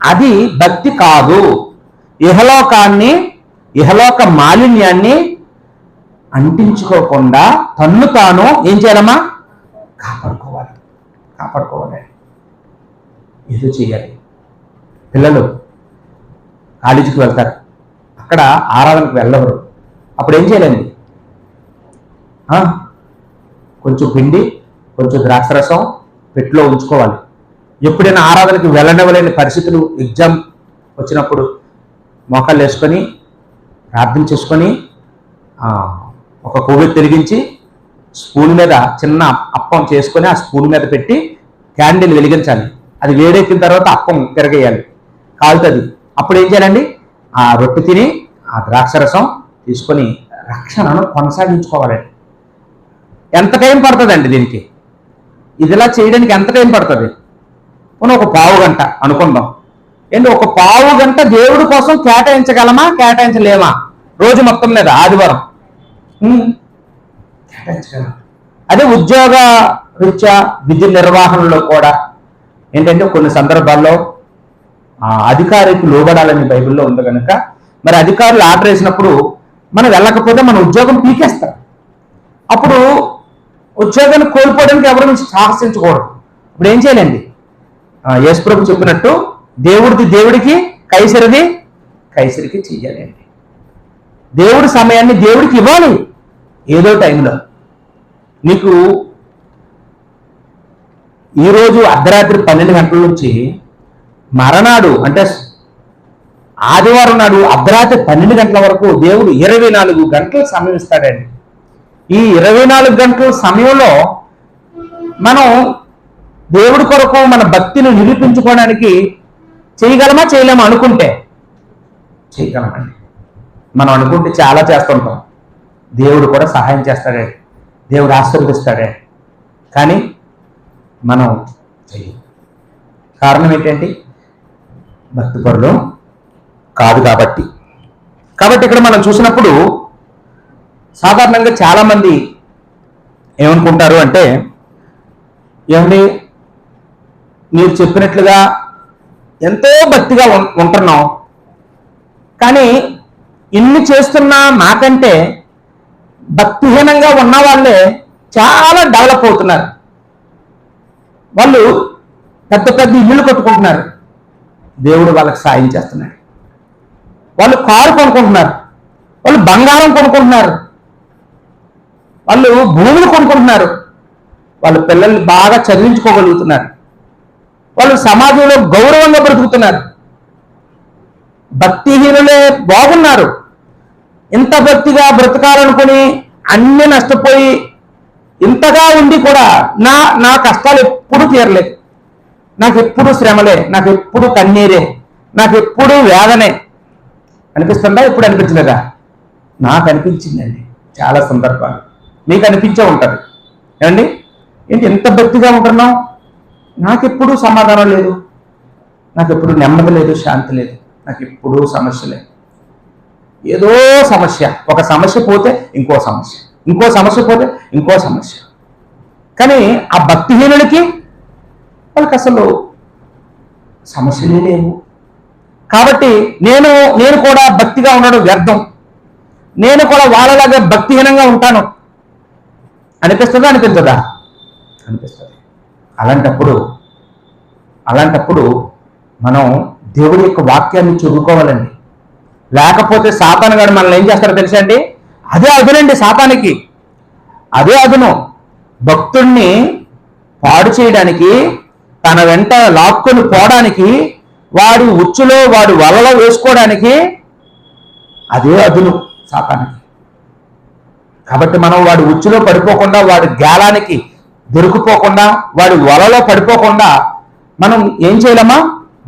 అది భక్తి కాదు. ఇహలోక మాలిన్యాన్ని అంటించుకోకుండా తన్ను తాను ఏం చేయాలమ్మా? కాపాడుకోవాలి. ఏదో చేయాలి. పిల్లలు కాలేజీకి వెళ్తారు, అక్కడ ఆరాధనకు వెళ్ళవరు, అప్పుడు ఏం చేయాలండి? కొంచెం పిండి, కొంచెం ద్రాక్షరసం పెట్టులో ఉంచుకోవాలి. ఎప్పుడైనా ఆరాధనకి వెళ్ళనివ్వలేని పరిస్థితులు, ఎగ్జామ్ వచ్చినప్పుడు మోకాళ్ళు వేసుకొని ప్రార్థన చేసుకొని ఒక కొవ్వెత్తి వెలిగించి స్పూన్ మీద చిన్న అప్పం చేసుకొని ఆ స్పూన్ మీద పెట్టి క్యాండిల్ వెలిగించాలి. అది వేడెక్కిన తర్వాత అప్పం తిరగేయాలి, కాలుతుంది. అప్పుడు ఏం చేయాలండి? ఆ రొట్టె తిని ఆ ద్రాక్షరసం తీసుకొని రక్షణను కొనసాగించుకోవాలండి. ఎంత టైం పడుతుందండి దీనికి? ఇదిలా చేయడానికి ఎంత టైం పడుతుంది? ఒక పావు గంట అనుకుందాం. ఏంటి, ఒక పావు గంట దేవుడి కోసం కేటాయించగలమా, కేటాయించలేమా? రోజు మొత్తం మీద ఆదివారం కేటాయించగలం. అదే ఉద్యోగ రీత్యా విధి నిర్వహణలో కూడా ఏంటంటే కొన్ని సందర్భాల్లో అధికారికి లోబడాలని బైబిల్లో ఉంది కనుక మరి అధికారులు ఆర్డర్ వేసినప్పుడు మనం వెళ్ళకపోతే మన ఉద్యోగం పీకేస్తారు. అప్పుడు ఉద్యోగాన్ని కోల్పోవడానికి ఎవరి నుంచి సాహసించకూడదు. ఇప్పుడు ఏం చేయాలండి? యేసు ప్రభు చెప్పినట్టు దేవుడిది దేవుడికి, కైసరిది కైసరికి చెయ్యాలండి. దేవుడి సమయాన్ని దేవుడికి ఇవ్వాలి. ఏదో టైంలో నీకు ఈరోజు అర్ధరాత్రి 12 గంటల నుంచి మరనాడు అంటే ఆదివారం నాడు అర్ధరాత్రి 12 గంటల వరకు దేవుడు 24 గంటల సమయం ఇస్తాడండి. ఈ 24 గంటల సమయంలో మనం దేవుడి కొరకు మన భక్తిని నిరూపించుకోవడానికి చేయగలమా, చేయలేమా? అనుకుంటే చేయగలమండి. మనం అనుకుంటే చాలా చేస్తుంటాం. దేవుడు కూడా సహాయం చేస్తాడే, దేవుడు ఆశీర్వదిస్తాడే, కానీ మనం చెయ్యం. కారణం ఏంటంటే భక్తిపరులు కాదు కాబట్టి. ఇక్కడ మనం చూసినప్పుడు సాధారణంగా చాలామంది ఏమనుకుంటారు అంటే, ఏమండి మీరు చెప్పినట్లుగా ఎంతో భక్తిగా ఉంటున్నాం, కానీ ఇన్ని చేస్తున్నా నాకంటే భక్తిహీనంగా ఉన్న వాళ్ళే చాలా డెవలప్ అవుతున్నారు. వాళ్ళు పెద్ద పెద్ద ఇల్లులు కట్టుకుంటున్నారు, దేవుడు వాళ్ళకి సాయం చేస్తున్నాడు. వాళ్ళు కారు కొనుక్కుంటున్నారు, వాళ్ళు బంగారం కొనుక్కుంటున్నారు, వాళ్ళు భూములు కొనుక్కుంటున్నారు, వాళ్ళ పిల్లల్ని బాగా చదివించుకోగలుగుతున్నారు, వాళ్ళు సమాజంలో గౌరవంగా బ్రతుకుతున్నారు. భక్తిహీనులే బాగున్నారు. ఇంత భక్తిగా బ్రతకాలనుకుని అన్ని నష్టపోయి ఇంతగా ఉండి కూడా నా కష్టాలు ఎప్పుడు తీరలేదు, నాకు ఎప్పుడు శ్రమలే, నాకు ఎప్పుడు కన్నీరే, నాకు ఎప్పుడు వేదనే అనిపిస్తుందా? ఎప్పుడు అనిపించలేదా? నాకు అనిపించిందండి చాలా సందర్భాలు. మీకు అనిపించే ఉంటుంది ఏమండి? ఏంటి ఎంత భక్తిగా ఉంటున్నాం, నాకెప్పుడు సమాధానం లేదు, నాకెప్పుడు నెమ్మది లేదు, శాంతి లేదు, నాకు ఎప్పుడూ సమస్యలే. ఏదో సమస్య, ఒక సమస్య పోతే ఇంకో సమస్య, ఇంకో సమస్య పోతే ఇంకో సమస్య. కానీ ఆ భక్తిహీనుడికి వాళ్ళకి అసలు సమస్యలే లేవు. కాబట్టి నేను కూడా భక్తిగా ఉండడం వ్యర్థం, నేను కూడా వాళ్ళలాగా భక్తిహీనంగా ఉంటాను అనిపిస్తుందా, అనిపించదా? అనిపిస్తుంది. అలాంటప్పుడు మనం దేవుడి యొక్క వాక్యాన్ని చదువుకోవాలండి. లేకపోతే సాతాను గారు మనల్ని ఏం చేస్తారో తెలుసా అండి? అదే అదునండి సాతానికి, అదే అదును. భక్తుణ్ణి పాడు చేయడానికి, తన వెంట లాక్కొని పోవడానికి, వాడి ఉచ్చులో వాడి వలలో వేసుకోవడానికి అదే అదును సాతానికి. కాబట్టి మనం వాడి ఉచ్చులో పడిపోకుండా, వాడి గాలానికి దొరికిపోకుండా, వాడి వలలో పడిపోకుండా మనం ఏం చేయలేమా?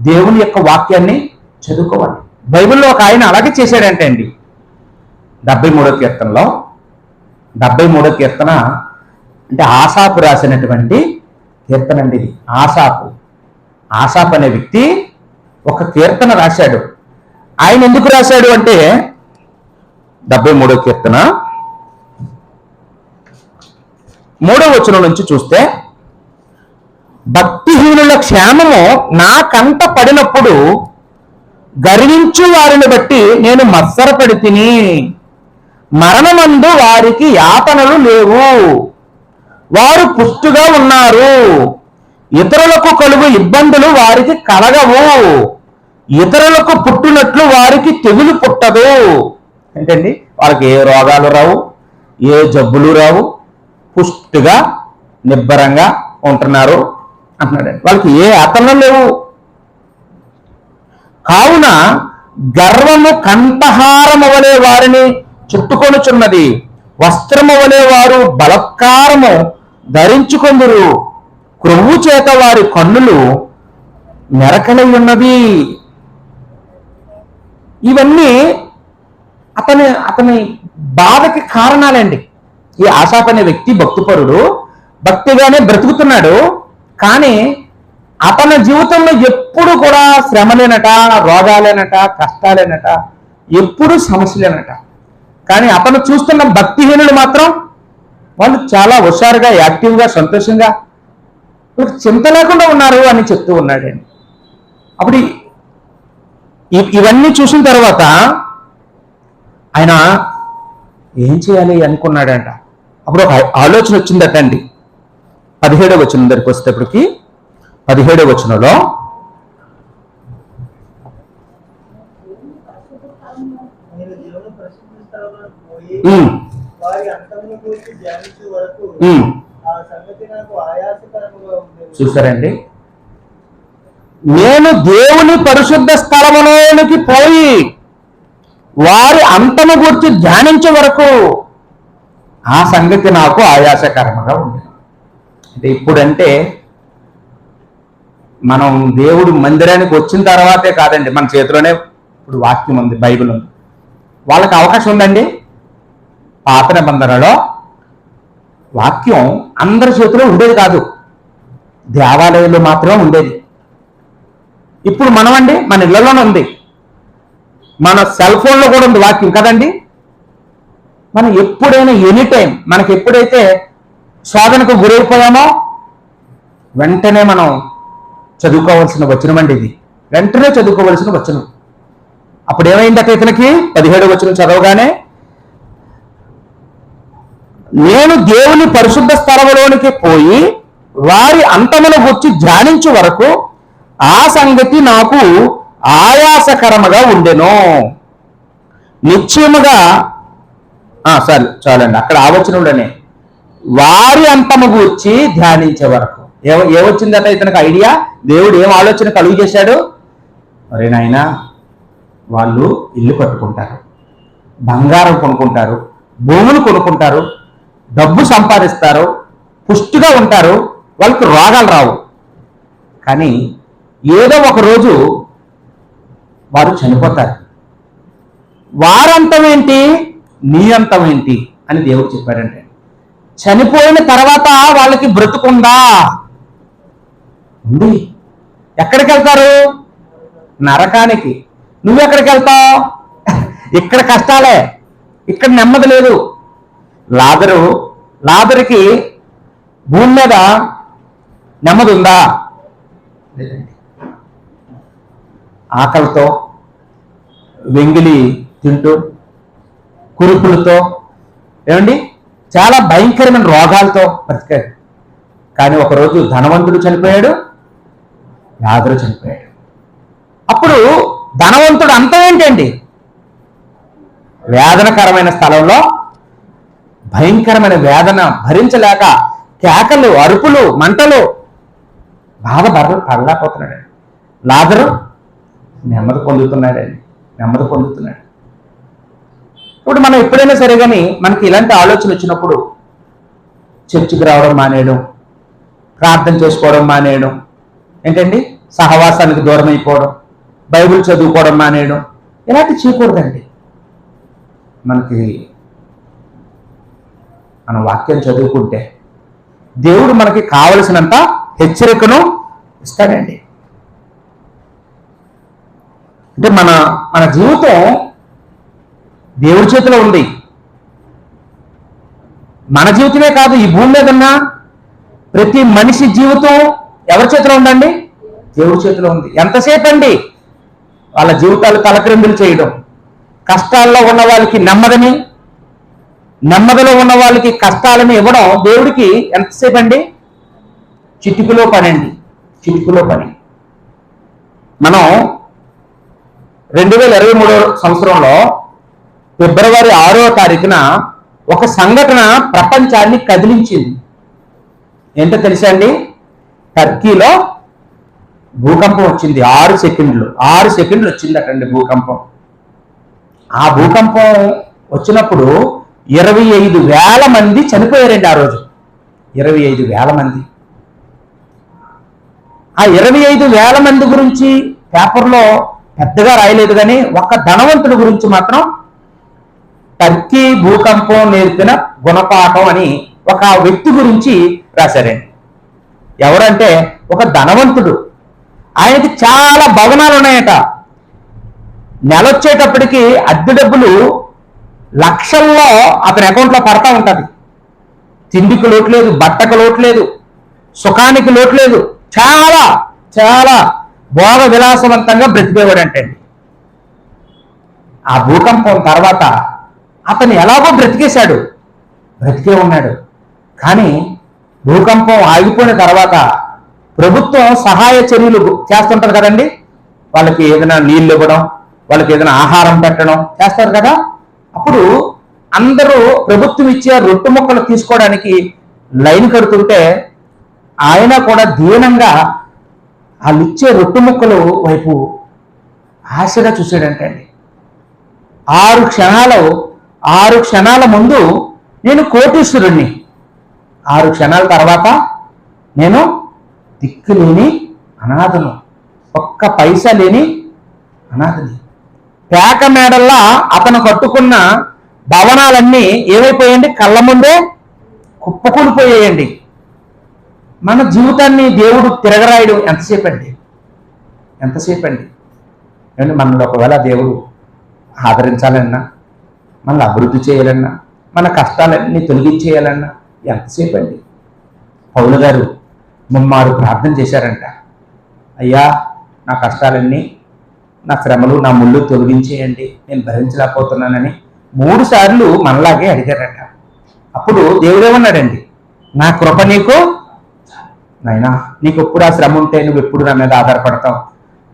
దేవుని యొక్క వాక్యాన్ని చదువుకోవాలి. బైబిల్లో ఒక ఆయన అలాగే చేశాడంటే అండి, 73వ కీర్తనలో, 73వ కీర్తన అంటే ఆసాపు రాసినటువంటి కీర్తన అండి ఇది. ఆసాపు అనే వ్యక్తి ఒక కీర్తన రాశాడు. ఆయన ఎందుకు రాశాడు అంటే 73వ కీర్తన 3వ వచనం నుంచి చూస్తే, భక్తిహీనుల క్షేమము నా కంట పడినప్పుడు గర్వించు వారిని బట్టి నేను మత్సరపడి తిని, మరణమందు వారికి యాతనలు లేవు, వారు పుష్టిగా ఉన్నారు, ఇతరులకు కలుగు ఇబ్బందులు వారికి కలగవు, ఇతరులకు పుట్టినట్లు వారికి తెగులు పుట్టదు. ఏంటండి, వాళ్ళకి ఏ రోగాలు రావు, ఏ జబ్బులు రావు, పుష్టిగా నిబ్బరంగా ఉంటున్నారు అంటున్నాడండి. వాళ్ళకి ఏ ఆతరణలు లేవు. కావున గర్వము కంఠహారము వలె వారిని చుట్టుకొనుచున్నది, వస్త్రము వలె వారు బలత్కారము ధరించుకొందురు, క్రొవ్వు చేత వారి కన్నులు మెరకలై ఉన్నవి. ఇవన్నీ అతని బాధకి కారణాలండి. ఈ ఆసాపు అనే వ్యక్తి భక్తిపరుడు, భక్తిగానే బ్రతుకుతున్నాడు. కానీ అతని జీవితంలో ఎప్పుడు కూడా శ్రమలేనట, రోగాలేనట, కష్టాలేనట, ఎప్పుడు సమస్యలేనట. కానీ అతను చూస్తున్న భక్తిహీనులు మాత్రం వాళ్ళు చాలా హుషారుగా, యాక్టివ్గా, సంతోషంగా, చింత లేకుండా ఉన్నారు అని చెప్తూ ఉన్నాడండి. అప్పుడు ఇవన్నీ చూసిన తర్వాత ఆయన ఏం చేయాలి అనుకున్నాడంట. అప్పుడు ఒక ఆలోచన వచ్చిందట అండి. 17వ వచనం దగ్గరికి వచ్చేటప్పటికి 17వ వచనంలో చూసారండి, నేను దేవుని పరిశుద్ధ స్థలములోనికి పోయి వారి అంతము గురించి ధ్యానించే వరకు ఆ సంగతి నాకు ఆయాసకరంగా ఉంది. అంటే ఇప్పుడంటే మనం దేవుడు మందిరానికి వచ్చిన తర్వాతే కాదండి, మన చేతిలోనే ఇప్పుడు వాక్యం ఉంది, బైబిల్ ఉంది. వాళ్ళకి అవకాశం ఉందండి. పాత నిబంధనలో వాక్యం అందరి చేతిలో ఉండేది కాదు, దేవాలయంలో మాత్రమే ఉండేది. ఇప్పుడు మనమండి మన ఇళ్లలోనే ఉంది, మన సెల్ ఫోన్లో కూడా ఉంది వాక్యం కదండి. మనం ఎప్పుడైనా ఎనీ టైం మనకి ఎప్పుడైతే శోధనకు గురైపోయామో వెంటనే మనం చదువుకోవాల్సిన వచనం అండి ఇది. వెంటనే చదువుకోవాల్సిన వచనం. అప్పుడు ఏమైందట ఇతనికి? 17వ వచనం చదవగానే, నేను దేవుని పరిశుద్ధ స్థలములోనికి పోయి వారి అంతమును గురించి ధ్యానించే వరకు ఆ సంగతి నాకు ఆయాసకరముగా ఉండెను. నిశ్చయముగా చాలండి, అక్కడ ఆలోచనలోనే వారి అంతము గూర్చి ధ్యానించే వరకు ఏమొచ్చిందట ఇతనికి ఐడియా? దేవుడు ఏం ఆలోచన కలుగు చేశాడు? మరి నాయనా, వాళ్ళు ఇల్లు కట్టుకుంటారు, బంగారం కొనుక్కుంటారు, భూములు కొనుక్కుంటారు, డబ్బు సంపాదిస్తారు, పుష్టిగా ఉంటారు, వాళ్ళకి రోగాలు రావు. కానీ ఏదో ఒక రోజు వారు చనిపోతారు. వారంతం ఏంటి, నీ అంతం ఏంటి అని దేవుడు చెప్పాడంటే, చనిపోయిన తర్వాత వాళ్ళకి బ్రతుకుందా? ఉంది. ఎక్కడికి వెళ్తారు? నరకానికి. నువ్వెక్కడికి వెళ్తావు? ఇక్కడ కష్టాలే, ఇక్కడ నెమ్మది లేదు. లాజరుకి భూమి మీద నెమ్మది ఉందా? లేదండి. ఆకలితో, వెంగిలి తింటూ, కురుపులతో, ఏమండి చాలా భయంకరమైన రోగాలతో బ్రతికాడు. కానీ ఒకరోజు ధనవంతుడు చనిపోయాడు, లాజరు చనిపోయాడు. అప్పుడు ధనవంతుడు అంతం ఏంటండి? వేదనకరమైన స్థలంలో భయంకరమైన వేదన భరించలేక కేకలు, అరుపులు, మంటలు, బాధ పడలేకపోతున్నాడు. లాజరు నెమ్మది పొందుతున్నాడు. ఇప్పుడు మనం ఎప్పుడైనా సరే కానీ మనకి ఇలాంటి ఆలోచన వచ్చినప్పుడు చర్చికి రావడం మానేయడం, ప్రార్థన చేసుకోవడం మానేయడం, ఏంటండి సహవాసానికి దూరం అయిపోవడం, బైబిల్ చదువుకోవడం మానేయడం, ఇలాంటి చేయకూడదండి. మన వాక్యం చదువుకుంటే దేవుడు మనకి కావలసినంత హెచ్చరికను ఇస్తాడండి. అంటే మన జీవితం దేవుడి చేతిలో ఉంది. మన జీవితమే కాదు, ఈ భూమి మీద ఉన్న ప్రతి మనిషి జీవితం ఎవరి చేతిలో ఉందండి? దేవుడి చేతిలో ఉంది. ఎంతసేపు అండి వాళ్ళ జీవితాలు తలక్రిందులు చేయడం, కష్టాల్లో ఉన్న వాళ్ళకి నెమ్మదిలో ఉన్న వాళ్ళకి కష్టాలను ఇవ్వడం దేవుడికి ఎంతసేపు అండి? చిటికలో పనండి. చిటికలో పని. మనం 2023 సంవత్సరంలో ఫిబ్రవరి 6వ తారీఖున ఒక సంఘటన ప్రపంచాన్ని కదిలించింది. ఏంటో తెలుసా అండి? టర్కీలో భూకంపం వచ్చింది. 6 సెకండ్లు వచ్చిందటండి భూకంపం. ఆ భూకంపం వచ్చినప్పుడు 25,000 మంది చనిపోయారండి. ఆ రోజు 25,000 మంది. ఆ 25,000 మంది గురించి పేపర్లో పెద్దగా రాయలేదు, కానీ ఒక ధనవంతుడి గురించి మాత్రం టర్కీ భూకంపం నేర్పిన గుణపాఠం అని ఒక వ్యక్తి గురించి రాశారండి. ఎవరంటే ఒక ధనవంతుడు. ఆయనకి చాలా భవనాలు ఉన్నాయట. నెలొచ్చేటప్పటికి అద్దె డబ్బులు లక్షల్లో అతని అకౌంట్లో పడతా ఉంటుంది. తిండికి లోటు లేదు, బట్టకు లోటు లేదు, సుఖానికి లోటు లేదు. చాలా చాలా భోగ విలాసవంతంగా బ్రతికేవాడంటండి. ఆ భూకంపం తర్వాత అతను ఎలాగో బ్రతికే ఉన్నాడు. కానీ భూకంపం ఆగిపోయిన తర్వాత ప్రభుత్వం సహాయ చర్యలు చేస్తుంటారు కదండి. వాళ్ళకి ఏదైనా నీళ్ళు ఇవ్వడం, వాళ్ళకి ఏదైనా ఆహారం పెట్టడం చేస్తారు కదా. అప్పుడు అందరూ ప్రభుత్వం ఇచ్చే రొట్టె ముక్కలు తీసుకోవడానికి లైన్ కడుతుంటే ఆయన కూడా దీనంగా వాళ్ళు ఇచ్చే రొట్టె ముక్కలు వైపు ఆశగా చూశాడంటండి. 6 క్షణాల ముందు నేను కోటీశ్వరుణ్ణి, 6 క్షణాల తర్వాత నేను దిక్కులేని అనాథను, ఒక్క పైసా లేని అనాథని. పేక మేడల్లా అతను కట్టుకున్న భవనాలన్నీ ఏమైపోయాయండి? కళ్ళ ముందే కుప్పకూలిపోయాయండి. మన జీవితాన్ని దేవుడు తిరగరాయడం ఎంతసేపు అండి? మనల్ని ఒకవేళ దేవుడు ఆదరించాలన్నా, మనల్ని అభివృద్ధి చేయాలన్నా, మన కష్టాలన్నీ తొలగించేయాలన్నా ఎంతసేపు అండి? పౌలు గారు ముమ్మారు ప్రార్థన చేశారంట. అయ్యా, నా కష్టాలన్నీ, నా శ్రమలు, నా ముళ్ళు తొలగించేయండి, నేను భరించలేకపోతున్నానని 3 సార్లు మనలాగే అడిగారట. అప్పుడు దేవుడేమన్నాడండి? నా కృప నీకు, నాయనా, నీకు ఎప్పుడు ఆ శ్రమ ఉంటే నువ్వు ఎప్పుడు నా మీద ఆధారపడతావు,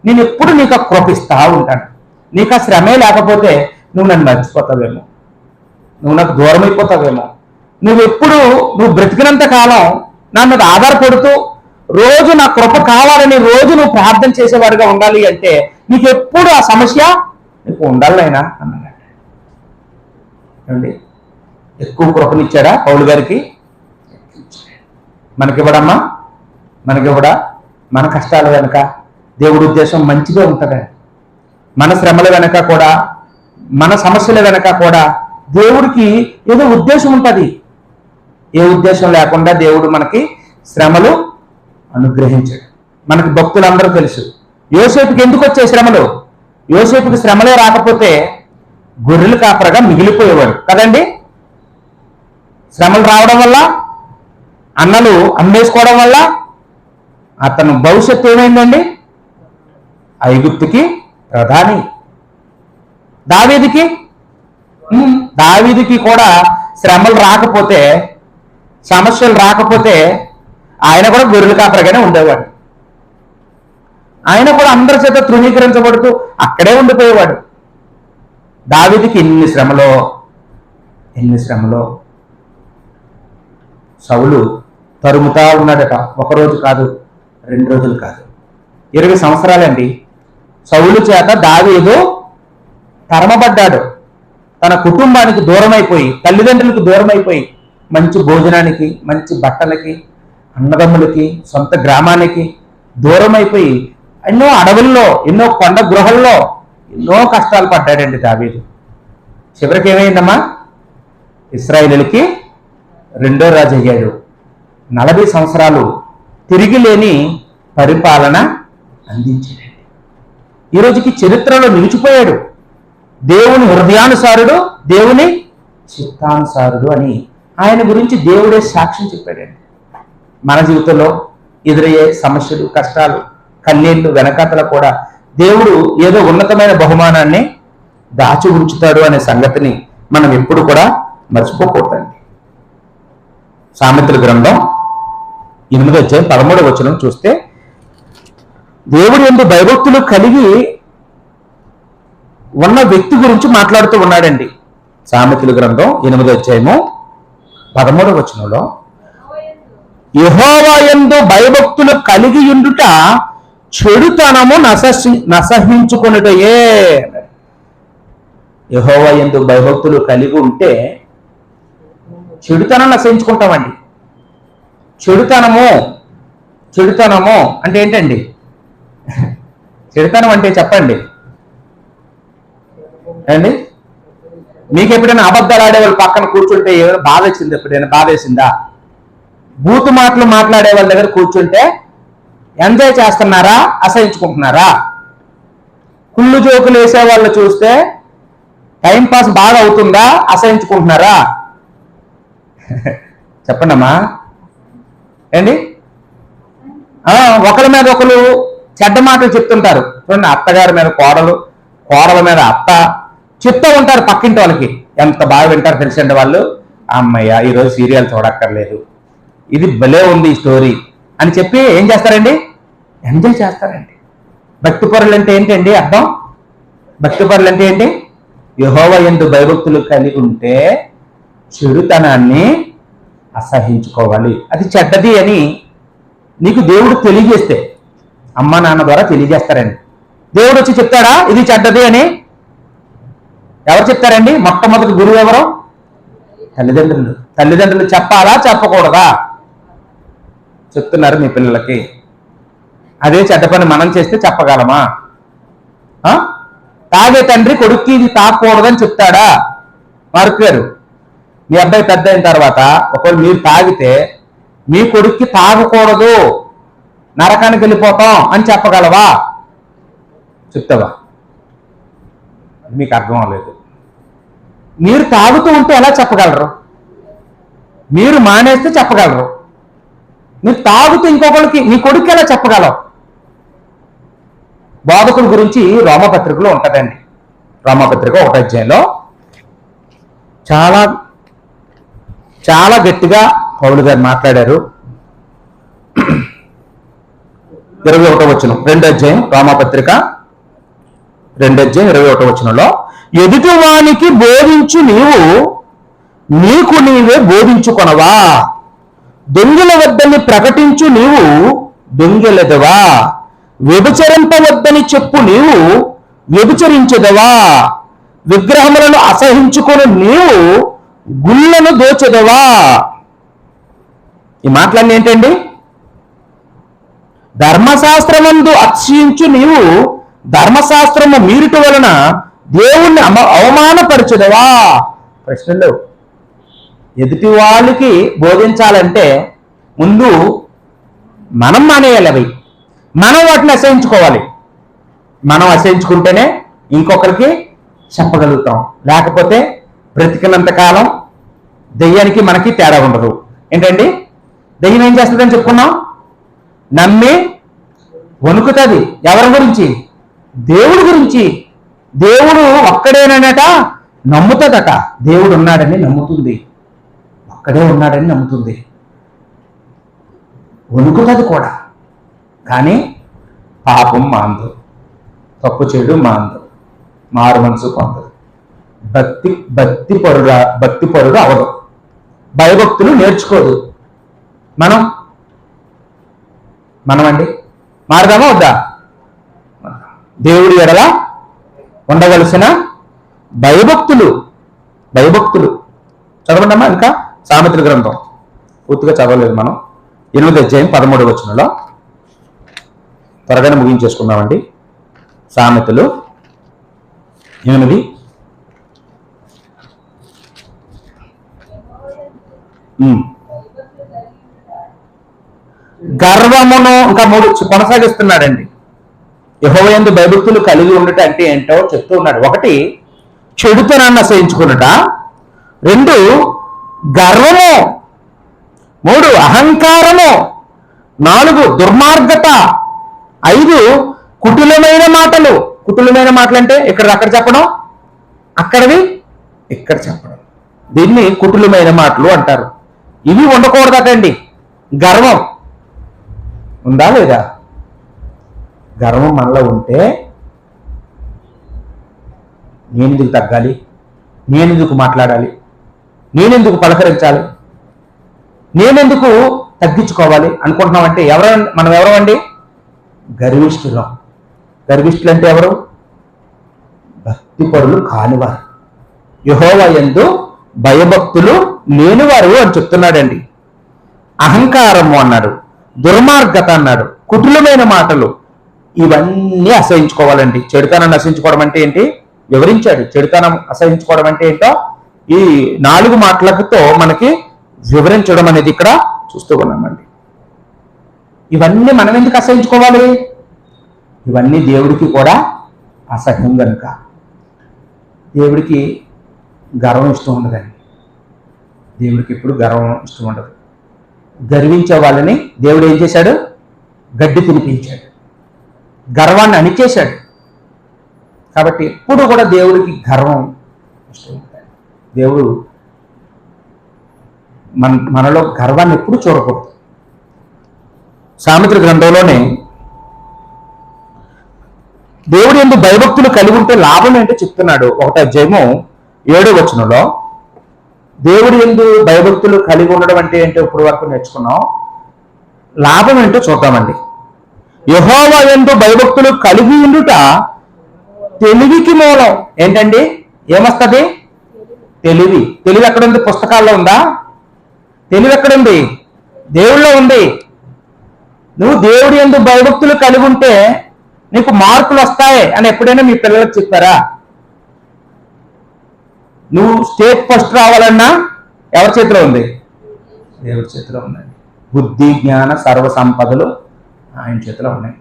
నేను ఎప్పుడు నీకు ఆ కృప ఇస్తా ఉంటాను. నీకు ఆ శ్రమే లేకపోతే నువ్వు నన్ను మర్చిపోతావేమో, నువ్వు నాకు దూరం అయిపోతావేమో. నువ్వు బ్రతికినంత కాలం నా మీద ఆధారపడుతూ రోజు నా కృప కావాలని రోజు నువ్వు ప్రార్థన చేసేవాడిగా ఉండాలి అంటే నీకు ఎప్పుడు ఆ సమస్య నీకు ఉండాలైనా అన్నాడు. ఎక్కువ కృపనిచ్చాడా పౌలు గారికి? మనకివ్వడమ్మా? మనకివ్వడా? మన కష్టాల వెనక దేవుడి ఉద్దేశం మంచిగా ఉంటుందండి. మన శ్రమల వెనక కూడా, మన సమస్యల వెనక కూడా దేవుడికి ఏదో ఉద్దేశం ఉంటుంది. ఏ ఉద్దేశం లేకుండా దేవుడు మనకి శ్రమలు అనుగ్రహించాడు. మనకి భక్తులందరూ తెలుసు. యోసేపుకి ఎందుకు వచ్చే శ్రమలు? యోసేపుకి శ్రమలే రాకపోతే గొర్రెలు కాపరగా మిగిలిపోయేవాడు కదండి. శ్రమలు రావడం వల్ల, అన్నలు అమ్మేసుకోవడం వల్ల అతను భవిష్యత్తు ఏమైందండి? ఐగుప్తుకి ప్రధాని. దావీదుకి కూడా శ్రమలు రాకపోతే, సమస్యలు రాకపోతే ఆయన కూడా గొర్రెల కాపరిగానే ఉండేవాడు. ఆయన కూడా అందరి చేత తృణీకరించబడుతూ అక్కడే ఉండిపోయేవాడు. దావీదుకి ఎన్ని శ్రమలో సౌలు తరుముతా ఉన్నాడట. 1 రోజు కాదు, 2 రోజులు కాదు, 20 సంవత్సరాలండి. సౌలు చేత దావీదు తరమబడ్డాడు. తన కుటుంబానికి దూరమైపోయి, తల్లిదండ్రులకు దూరమైపోయి, మంచి భోజనానికి, మంచి బట్టలకి, అన్నదమ్ములకి, సొంత గ్రామానికి దూరమైపోయి ఎన్నో అడవుల్లో, ఎన్నో కొండ గృహల్లో ఎన్నో కష్టాలు పడ్డాడండి దావీదు. చివరికి ఏమైందమ్మా? ఇశ్రాయేలుకి 2వ రాజు అయ్యాడు. 40 సంవత్సరాలు తిరిగి లేని పరిపాలన అందించాడండి. ఈరోజుకి చరిత్రలో నిలిచిపోయాడు. దేవుని హృదయానుసారుడు, దేవుని చిత్తానుసారుడు అని ఆయన గురించి దేవుడే సాక్ష్యం చెప్పాడండి. మన జీవితంలో ఎదురయ్యే సమస్యలు, కష్టాలు, కన్నీళ్లు వెనకాతల కూడా దేవుడు ఏదో ఉన్నతమైన బహుమానాన్ని దాచి ఉంచుతాడు అనే సంగతిని మనం ఎప్పుడు కూడా మర్చిపోకూడదండి. సామెతల గ్రంథం 8వ అధ్యాయం 13వ వచనం చూస్తే, దేవుడు యందు భయభక్తులు కలిగి ఉన్న వ్యక్తి గురించి మాట్లాడుతూ ఉన్నాడండి. సామెతల గ్రంథం 8వ అధ్యాయము 13వ వచనంలో, యెహోవా యందు భయభక్తులు కలిగి ఉండుట చెడుతనము నసహించుకొనుటయే. యెహోవా యందు భయభక్తులు కలిగి ఉంటే చెడుతనం నశించుకుంటామండి. చెడుతనము అంటే ఏంటండి? చెడుతనం అంటే చెప్పండి అండి. మీకు ఎప్పుడైనా అబద్ధాలు ఆడేవాళ్ళు పక్కన కూర్చుంటే ఏమైనా బాధ వచ్చింది? ఎప్పుడైనా బాధ వేసిందా? బూతు మాటలు మాట్లాడే వాళ్ళ దగ్గర కూర్చుంటే ఎంజాయ్ చేస్తున్నారా, అసహించుకుంటున్నారా? కుళ్ళు జోకులు వేసే వాళ్ళు చూస్తే టైంపాస్ బాగా అవుతుందా, అసహించుకుంటున్నారా? చెప్పండి అమ్మా ఏండి. ఒకరి మీద ఒకరు చెడ్డ మాటలు చెప్తుంటారు చూడండి. అత్తగారి మీద కోడలు, కోడల మీద అత్త చెప్తూ ఉంటారు పక్కింటి వాళ్ళకి. ఎంత బాగా వింటారు తెలుసండి వాళ్ళు. అమ్మయ్య ఈరోజు సీరియల్ చూడక్కర్లేదు, ఇది భలే ఉంది ఈ స్టోరీ అని చెప్పి ఏం చేస్తారండి? ఎంజాయ్ చేస్తారండి. భక్తిపరులు అంటే ఏంటండి అర్థం? భక్తిపరులు అంటే ఏంటి? యెహోవా యందు భయభక్తులు కలిగి ఉంటే చెడుతనాన్ని అసహించుకోవాలి. అది చెడ్డది అని నీకు దేవుడు తెలియజేస్తే, అమ్మ నాన్న ద్వారా తెలియజేస్తారండి. దేవుడు వచ్చి చెప్తాడా ఇది చెడ్డది అని? ఎవరు చెప్తారండి? మొట్టమొదటి గురువు ఎవరు? తల్లిదండ్రులు. తల్లిదండ్రులు చెప్పాలా చెప్పకూడదా? చెప్తున్నారు మీ పిల్లలకి. అదే చెడ్డ పని మనం చేస్తే చెప్పగలమా? తాగే తండ్రి కొడుక్కి ఇది తాగకూడదని చెప్తాడా? మార్కారు. మీ అబ్బాయి పెద్ద అయిన తర్వాత ఒకవేళ మీరు తాగితే మీ కొడుక్కి తాగకూడదు, నరకానికి వెళ్ళిపోతాం అని చెప్పగలవా? చెప్తావా? మీకు అర్థం అవ్వలేదు. మీరు తాగుతూ ఉంటే ఎలా చెప్పగలరు? మీరు మానేస్తే చెప్పగలరు. మీరు తాగుతూ ఇంకొకరికి మీ కొడుకు ఎలా చెప్పగలవు? బోధకుల గురించి రోమపత్రికలో ఉంటుందండి. రోమపత్రిక 1వ అధ్యాయంలో చాలా చాలా గట్టిగా పౌలు గారు మాట్లాడారు. 21వ వచనం, 2వ అధ్యాయం రోమపత్రిక 2వ అధ్యాయం 21వ వచనంలో, ఎదుటివానికి బోధించు నీకు నీవే బోధించుకొనవా? దొంగల వద్దని ప్రకటించు నీవు దొంగలెదవా? వ్యభిచరింపవద్దని చెప్పు నీవు వ్యభిచరించదవా? విగ్రహములను అసహించుకొని నీవు గుళ్ళను దోచెదవా? ఈ మాటలన్నీ ఏంటండి? ధర్మశాస్త్రమందు అతిశయించు నీవు ధర్మశాస్త్రము మీరుట వలన దేవుణ్ణి అవమానపరచదవా? ప్రశ్నలు. ఎదుటి వాళ్ళకి బోధించాలంటే ముందు మనం మానేయాలి. అవి మనం వాటిని అసహించుకోవాలి. మనం అసహించుకుంటేనే ఇంకొకరికి చెప్పగలుగుతాం. లేకపోతే బ్రతికినంత కాలం దెయ్యానికి మనకి తేడా ఉండదు. ఏంటండి? దెయ్యం ఏం చేస్తుందని చెప్పుకున్నాం? నమ్మి వణుకుతుంది. ఎవరి గురించి? దేవుడి గురించి. దేవుడు ఒక్కడేనట నమ్ముతుందట. దేవుడు ఉన్నాడని నమ్ముతుంది. ఒక్కడే ఉన్నాడని నమ్ముతుంది. వణుకుతుంది కూడా. కానీ పాపం మాందు, తప్పు చేయడం మాందు, మారు మనసు పొందదు. భక్తిపరుడు అవదు. భయభక్తులు నేర్చుకోదు. మనమండి మారదామా వద్దా? దేవుడి ఎడల ఉండవలసిన భయభక్తులు చదవండమ్మా. ఇంకా సామెతల గ్రంథం పూర్తిగా చదవలేదు మనం. 8వ అధ్యాయం 13వ వచనంలో త్వరగానే ముగించేసుకున్నామండి. సామెతలు 8. గర్వమును ఇంకా 3 కొనసాగిస్తున్నాడండి. యెహోవా యందు భయభక్తులు కలిగి ఉండట అంటే ఏంటో చెప్తూ ఉన్నాడు. 1 చెడుతనాన్ని అసహించుకున్నట, 2 గర్వము, 3 అహంకారము, 4 దుర్మార్గత, 5 కుటిలమైన మాటలు. కుటిలమైన మాటలు అంటే ఇక్కడ అక్కడ చెప్పడం, అక్కడవి ఇక్కడ చెప్పడం. దీన్ని కుటిలమైన మాటలు అంటారు. ఇవి ఉండకూడదటండి. గర్వం ఉందా లేదా? గర్వం మనలో ఉంటే నేనెందుకు తగ్గాలి, నేనెందుకు మాట్లాడాలి, నేనెందుకు పలకరించాలి, నేనెందుకు తగ్గించుకోవాలి అనుకుంటున్నామంటే మనం ఎవరండి? గర్విష్ఠులం. గర్విష్ఠులు అంటే ఎవరు? భక్తిపరులు కానివారు, యెహోవా యందు భయభక్తులు లేనివారు అని చెప్తున్నాడండి. అహంకారము అన్నాడు, దుర్మార్గత అన్నాడు, కుటిలమైన మాటలు, ఇవన్నీ అసహించుకోవాలండి. చెడుతనాన్ని అసహించుకోవడం అంటే ఏంటి వివరించాడు. చెడుతనం అసహించుకోవడం అంటే ఏంటో ఈ 4 మాటలతో మనకి వివరించడం అనేది ఇక్కడ చూస్తూ ఉన్నామండి. ఇవన్నీ మనం ఎందుకు అసహించుకోవాలి? ఇవన్నీ దేవుడికి కూడా అసహ్యం కనుక. దేవుడికి గర్వం ఇష్టం ఉండదండి. దేవుడికి ఎప్పుడు గర్వం ఇష్టం ఉండదు. గర్వించే వాళ్ళని దేవుడు ఏం చేశాడు? గడ్డి తినిపించాడు, గర్వాన్ని అణిచేశాడు. కాబట్టి ఎప్పుడు కూడా దేవుడికి గర్వం ఇష్టం ఉంటుంది. దేవుడు మనలో గర్వాన్ని ఎప్పుడు చూడకూడదు. సామెతల గ్రంథంలోనే దేవుడు యందు భయభక్తులు కలిగి ఉంటే లాభం ఏంటో చెప్తున్నాడు. 1వ అధ్యాయము 7వ వచనంలో దేవుడు యందు భయభక్తులు కలిగి ఉండడం అంటే ఏంటో ఇప్పుడు వరకు నేర్చుకున్నాం. లాభం ఏంటో చూద్దామండి. యెహోవా యందు భయభక్తులు కలిగి ఉండుట తెలివికి మూలం. ఏంటండి? ఏమొస్తుంది? తెలివి. తెలివి ఎక్కడుంది? పుస్తకాల్లో ఉందా? తెలివి ఎక్కడుంది? దేవుళ్ళో ఉంది. నువ్వు దేవుడి యందు భయభక్తులు కలిగి ఉంటే నీకు మార్కులు వస్తాయి అని ఎప్పుడైనా మీ పిల్లలకు చెప్పారా? నువ్వు స్టేట్ ఫస్ట్ రావాలన్నా ఎవరి చేతిలో ఉంది? దేవుడి చేతిలో ఉందండి. బుద్ధి జ్ఞాన సర్వ సంపదలు ఆయన చేతిలో ఉన్నాయి.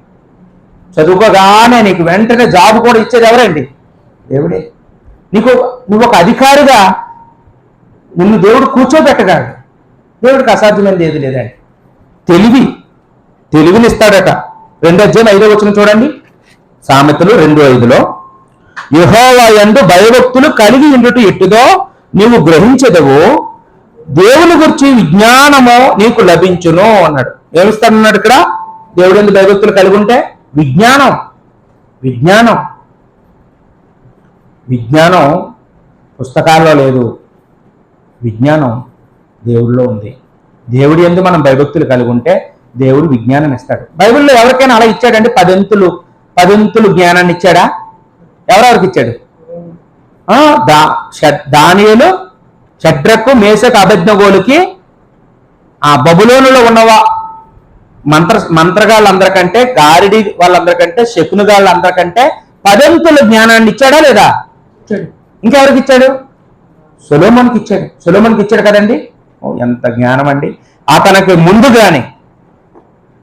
చదువుకోగానే నీకు వెంటనే జాబ్ కూడా ఇచ్చేది ఎవరండి? దేవుడే. నువ్వు ఒక అధికారిగా నిన్ను దేవుడు కూర్చోబెట్టగలడు. దేవుడికి అసాధ్యమైనది ఏది లేదండి. తెలివిని ఇస్తాడట. 2వ అధ్యాయం 5వ వచనం చూడండి. సామెతలు 2:5లో యెహోవా యందు భయభక్తులు కలిగి ఉండుట ఎట్టుదో నీవు గ్రహించదవు, దేవుని గురించి విజ్ఞానము నీకు లభించును అన్నాడు. ఏమిస్తాడన్నాడు ఇక్కడ? దేవుడి యందు భయభక్తులు కలిగి ఉంటే విజ్ఞానం. విజ్ఞానం పుస్తకాల్లో లేదు, విజ్ఞానం దేవుడిలో ఉంది. దేవుడి యందు మనం భయభక్తులు కలిగి ఉంటే దేవుడు విజ్ఞానం ఇస్తాడు. బైబిల్లో ఎవరికైనా అలా ఇచ్చాడంటే 10 జ్ఞానాన్ని ఇచ్చాడా? ఎవరెవరికి ఇచ్చాడు? దానియేలు, షడ్రకు, మేషకు, అబేద్నెగోలుకి ఆ బబులోనులో ఉన్నవా మంత్రగాళ్ళందరికంటే, గారిడి వాళ్ళందరికంటే, శకునుగాళ్ళందరికంటే 10 జ్ఞానాన్ని ఇచ్చాడా లేదా? ఇచ్చాడు. ఇంకెవరికి ఇచ్చాడు? సొలొమోనుకి ఇచ్చాడు. సొలొమోనుకి ఇచ్చాడు కదండి. ఎంత జ్ఞానం అండి! అతనికి ముందు కానీ,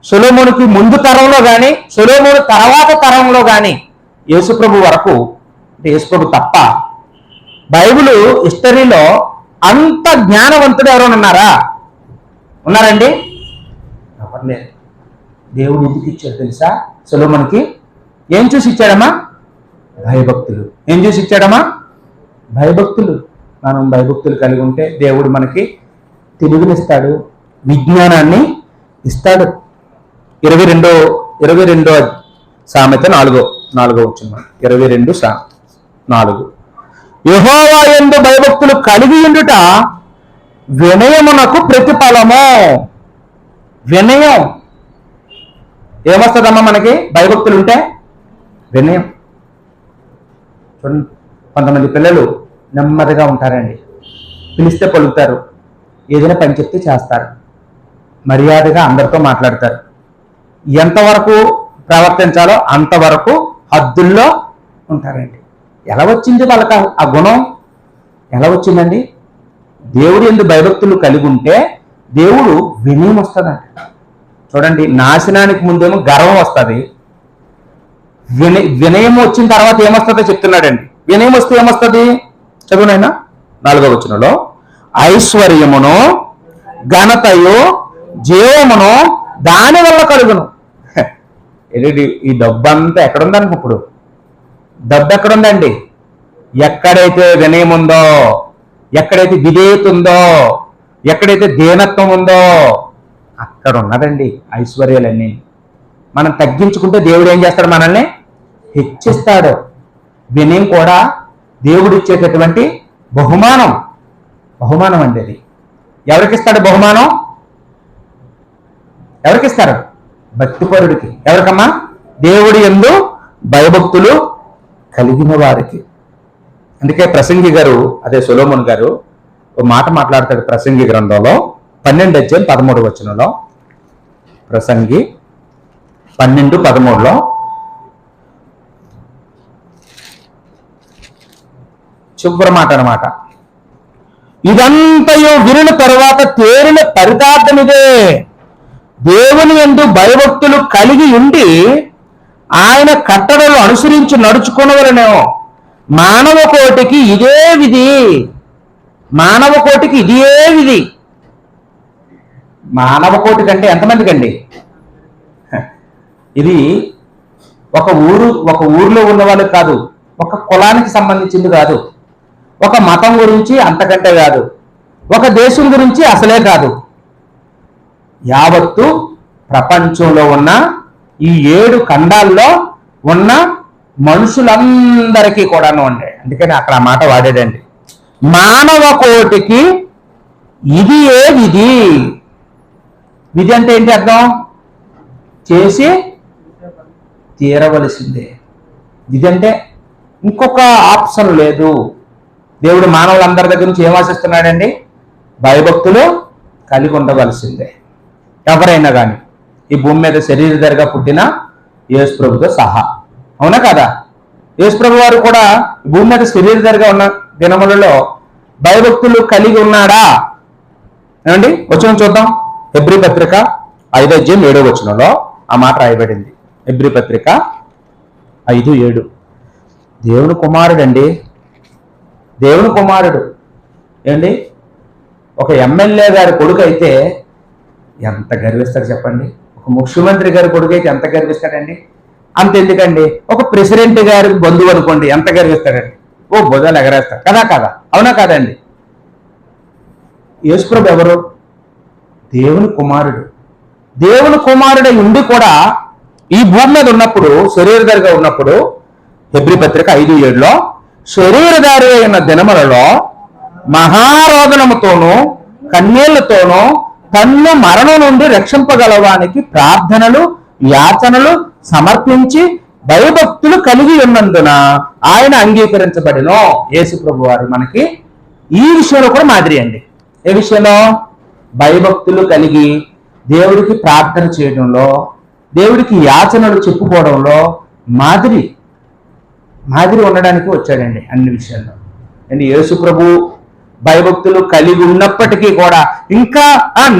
సొలొమోనుకి ముందు తరంలో కానీ, సొలొమోను తర్వాత తరంలో కానీ యేసుప్రభు వరకు, అంటే యేసుప్రభు తప్ప బైబిల్ హిస్టరీలో అంత జ్ఞానవంతుడు ఎవరైనా ఉన్నారండి? ఎవరు లేరు. దేవుడు ఎందుకు ఇచ్చాడు తెలుసా? సొలొమోనుకి ఏం చూసి ఇచ్చాడమ్మా? భయభక్తులు. ఏం చూసి ఇచ్చాడమ్మా? భయభక్తులు. మనం భయభక్తులు కలిగి ఉంటే దేవుడు మనకి తెలివినిస్తాడు, విజ్ఞానాన్ని ఇస్తాడు. 22 సామెత 4వ వచనం. 22:4 యెహోవా యందు భయభక్తులు కలిగి ఉండుట వినయమునకు ప్రతిఫలము. వినయం ఏమొస్తుందమ్మా మనకి? భయభక్తులు ఉంటే వినయం. చూడండి, కొంతమంది పిల్లలు నెమ్మదిగా ఉంటారండి. పిలిస్తే పలుకుతారు, ఏదైనా పని చెప్తే చేస్తారు, మర్యాదగా అందరితో మాట్లాడతారు. ఎంతవరకు ప్రవర్తించాలో అంతవరకు హద్దుల్లో ఉంటారండి. ఎలా వచ్చింది వాళ్ళకి ఆ గుణం? ఎలా వచ్చిందండి? దేవుడు యందు భయభక్తులు కలిగి ఉంటే దేవుడు వినయం వస్తుందండి. చూడండి, నాశనానికి ముందేమో గర్వం వస్తుంది, వినయం వచ్చిన తర్వాత ఏమొస్తుందో చెప్తున్నాడండి. వినయం వస్తే ఏమొస్తుంది? చదువునైనా 4వ వచనంలో ఐశ్వర్యమును ఘనతయు జీవమును దాని వల్ల కలుగును. ఈ డబ్బు అంతా ఎక్కడుందండి? ఇప్పుడు డబ్బు ఎక్కడుందండి? ఎక్కడైతే వినయం ఉందో, ఎక్కడైతే విధేయత ఉందో, ఎక్కడైతే దీనత్వం ఉందో అక్కడ ఉన్నదండి ఐశ్వర్యాలన్నీ. మనం తగ్గించుకుంటే దేవుడు ఏం చేస్తాడు? మనల్ని హెచ్చిస్తాడు. వినయం కూడా దేవుడు ఇచ్చేటటువంటి బహుమానం. బహుమానం అండి అది. ఎవరికిస్తాడు బహుమానం? ఎవరికిస్తారు? భక్తిపరుడికి. ఎవరికమ్మా? దేవుడి యందు భయభక్తులు కలిగిన వారికి. అందుకే ప్రసంగి గారు, అదే సొలొమోను గారు ఒక మాట మాట్లాడతాడు ప్రసంగి గ్రంథంలో 12:13 ప్రసంగి 12:13 చివరి మాట అన్నమాట. ఇదంతయు వినిన తరువాత తేరిన పరితార్థమిదే, దేవుని యందు భయభక్తులు కలిగి ఉండి ఆయన కట్టడలు అనుసరించి నడుచుకునవలనేమో. మానవ కోటికి ఇదే విధి. మానవ కోటికి ఇదే విధి. మానవ కోటి కంటే ఎంతమందికి అండి? ఇది ఒక ఊరిలో ఉన్న వాళ్ళు కాదు, ఒక కులానికి సంబంధించింది కాదు, ఒక మతం గురించి అంతకంటే కాదు, ఒక దేశం గురించి అసలే కాదు. యావత్తు ప్రపంచంలో ఉన్న ఈ 7 ఖండాల్లో ఉన్న మనుషులందరికీ కూడాను ఉండే. అందుకని అక్కడ ఆ మాట వాడేదండి. మానవ కోటికి ఇది ఏ విధి. విధి అంటే ఏంటి అర్థం? చేసి తీరవలసిందే. విధి అంటే ఇంకొక ఆప్షన్ లేదు. దేవుడు మానవులందరి దగ్గర నుంచి ఏం ఆశిస్తున్నాడండి? భయభక్తులు కలిగి ఉండవలసిందే. ఎవరైనా కానీ ఈ భూమి మీద శరీరధారిగా పుట్టిన యేసు ప్రభుతో సహా. అవునా కదా? యేసు ప్రభు వారు కూడా భూమి మీద శరీరధారిగా ఉన్న దినములలో భయభక్తులు కలిగి ఉన్నాడా? ఏమండి? వచనం చూద్దాం. హెబ్రీ పత్రిక 5:7 ఆ మాట రాయబడింది. హెబ్రీ పత్రిక 5:7. దేవుని కుమారుడు అండి. దేవుని కుమారుడు ఏంటి? ఒక ఎమ్మెల్యే గారి కొడుకు అయితే ఎంత గర్విస్తాడు చెప్పండి? ఒక ముఖ్యమంత్రి గారి కొడుకు అయితే ఎంత గర్విస్తాడండి? అంతెందుకండి, ఒక ప్రెసిడెంట్ గారి బంధువు అనుకోండి, ఎంత గర్విస్తాడండి? ఓ బుధాలు ఎగరేస్తాడు కదా కదా? అవునా కాదండి? యేసుప్రభు ఎవరు? దేవుని కుమారుడు. దేవుని కుమారుడై ఉండి కూడా ఈ భూమి మీద ఉన్నప్పుడు, శరీరధారిగా ఉన్నప్పుడు, హెబ్రీ పత్రిక 5:7 శరీరధారి అయిన దినములలో మహారోదనముతోనూ కన్నీళ్లతోనూ తన్ను మరణం నుండి రక్షింపగలవానికి ప్రార్థనలు యాచనలు సమర్పించి భయభక్తులు కలిగి ఉన్నందున ఆయన అంగీకరించబడినో. యేసు ప్రభు వారు మనకి ఈ విషయంలో కూడా మాదిరి అండి. ఏ విషయంలో? భయభక్తులు కలిగి దేవుడికి ప్రార్థన చేయడంలో, దేవుడికి యాచనలు చెప్పుకోవడంలో మాదిరి ఉండడానికి వచ్చాడండి అన్ని విషయాల్లో. అండ్ యేసు ప్రభు భయభక్తులు కలిగి ఉన్నప్పటికీ కూడా ఇంకా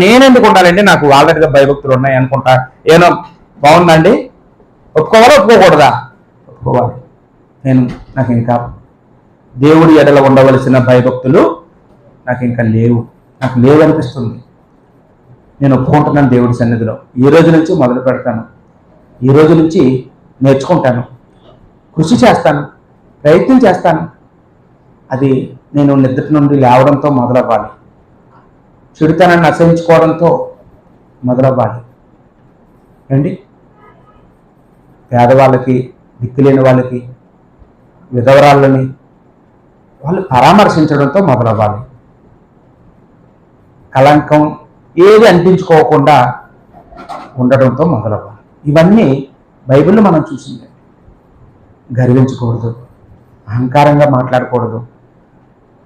నేనెందుకు ఉండాలండి, నాకు ఆల్రెడీగా భయభక్తులు ఉన్నాయి అనుకుంటా. ఏమో బాగుందండి? ఒప్పుకోవాలా ఒప్పుకోకూడదా? ఒప్పుకోవాలి. నాకు ఇంకా దేవుడి ఎడల ఉండవలసిన భయభక్తులు నాకు ఇంకా లేవు అనిపిస్తుంది. నేను ఒప్పుకుంటున్నాను దేవుడి సన్నిధిలో. ఈ రోజు నుంచి మొదలు పెడతాను. ఈ రోజు నుంచి నేర్చుకుంటాను, కృషి చేస్తాను, ప్రయత్నం చేస్తాను. అది నేను నిద్ర నుండి లేవడంతో మొదలవ్వాలి. చెడుతనాన్ని అసహించుకోవడంతో మొదలవ్వాలి. అండి, పేదవాళ్ళకి, దిక్కులేని వాళ్ళకి, విధవరాళ్ళని వాళ్ళు పరామర్శించడంతో మొదలవ్వాలి. కళంకం ఏది అంటించుకోకుండా ఉండడంతో మొదలవ్వాలి. ఇవన్నీ బైబిల్లో మనం చూసింది. గర్వించకూడదు, అహంకారంగా మాట్లాడకూడదు,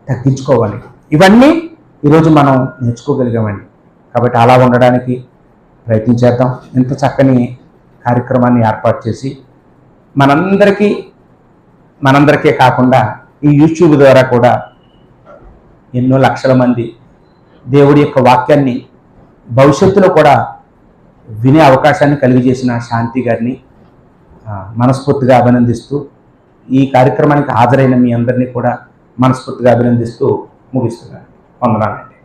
తగ్గించుకోవాలి. ఇవన్నీ ఈరోజు మనం నేర్చుకోగలిగామండి. కాబట్టి అలా ఉండడానికి ప్రయత్నం చేద్దాం. ఇంత చక్కని కార్యక్రమాన్ని ఏర్పాటు చేసి మనందరికీ కాకుండా ఈ యూట్యూబ్ ద్వారా కూడా ఎన్నో లక్షల మంది దేవుడి యొక్క వాక్యాన్ని భవిష్యత్తులో కూడా వినే అవకాశాన్ని కలిగజేసిన శాంతి గారిని మనస్ఫూర్తిగా అభినందిస్తూ, ఈ కార్యక్రమానికి హాజరైన మీ అందరినీ కూడా మనస్ఫూర్తిగా అభినందిస్తూ ముగిస్తున్నాను. వందనాలండి.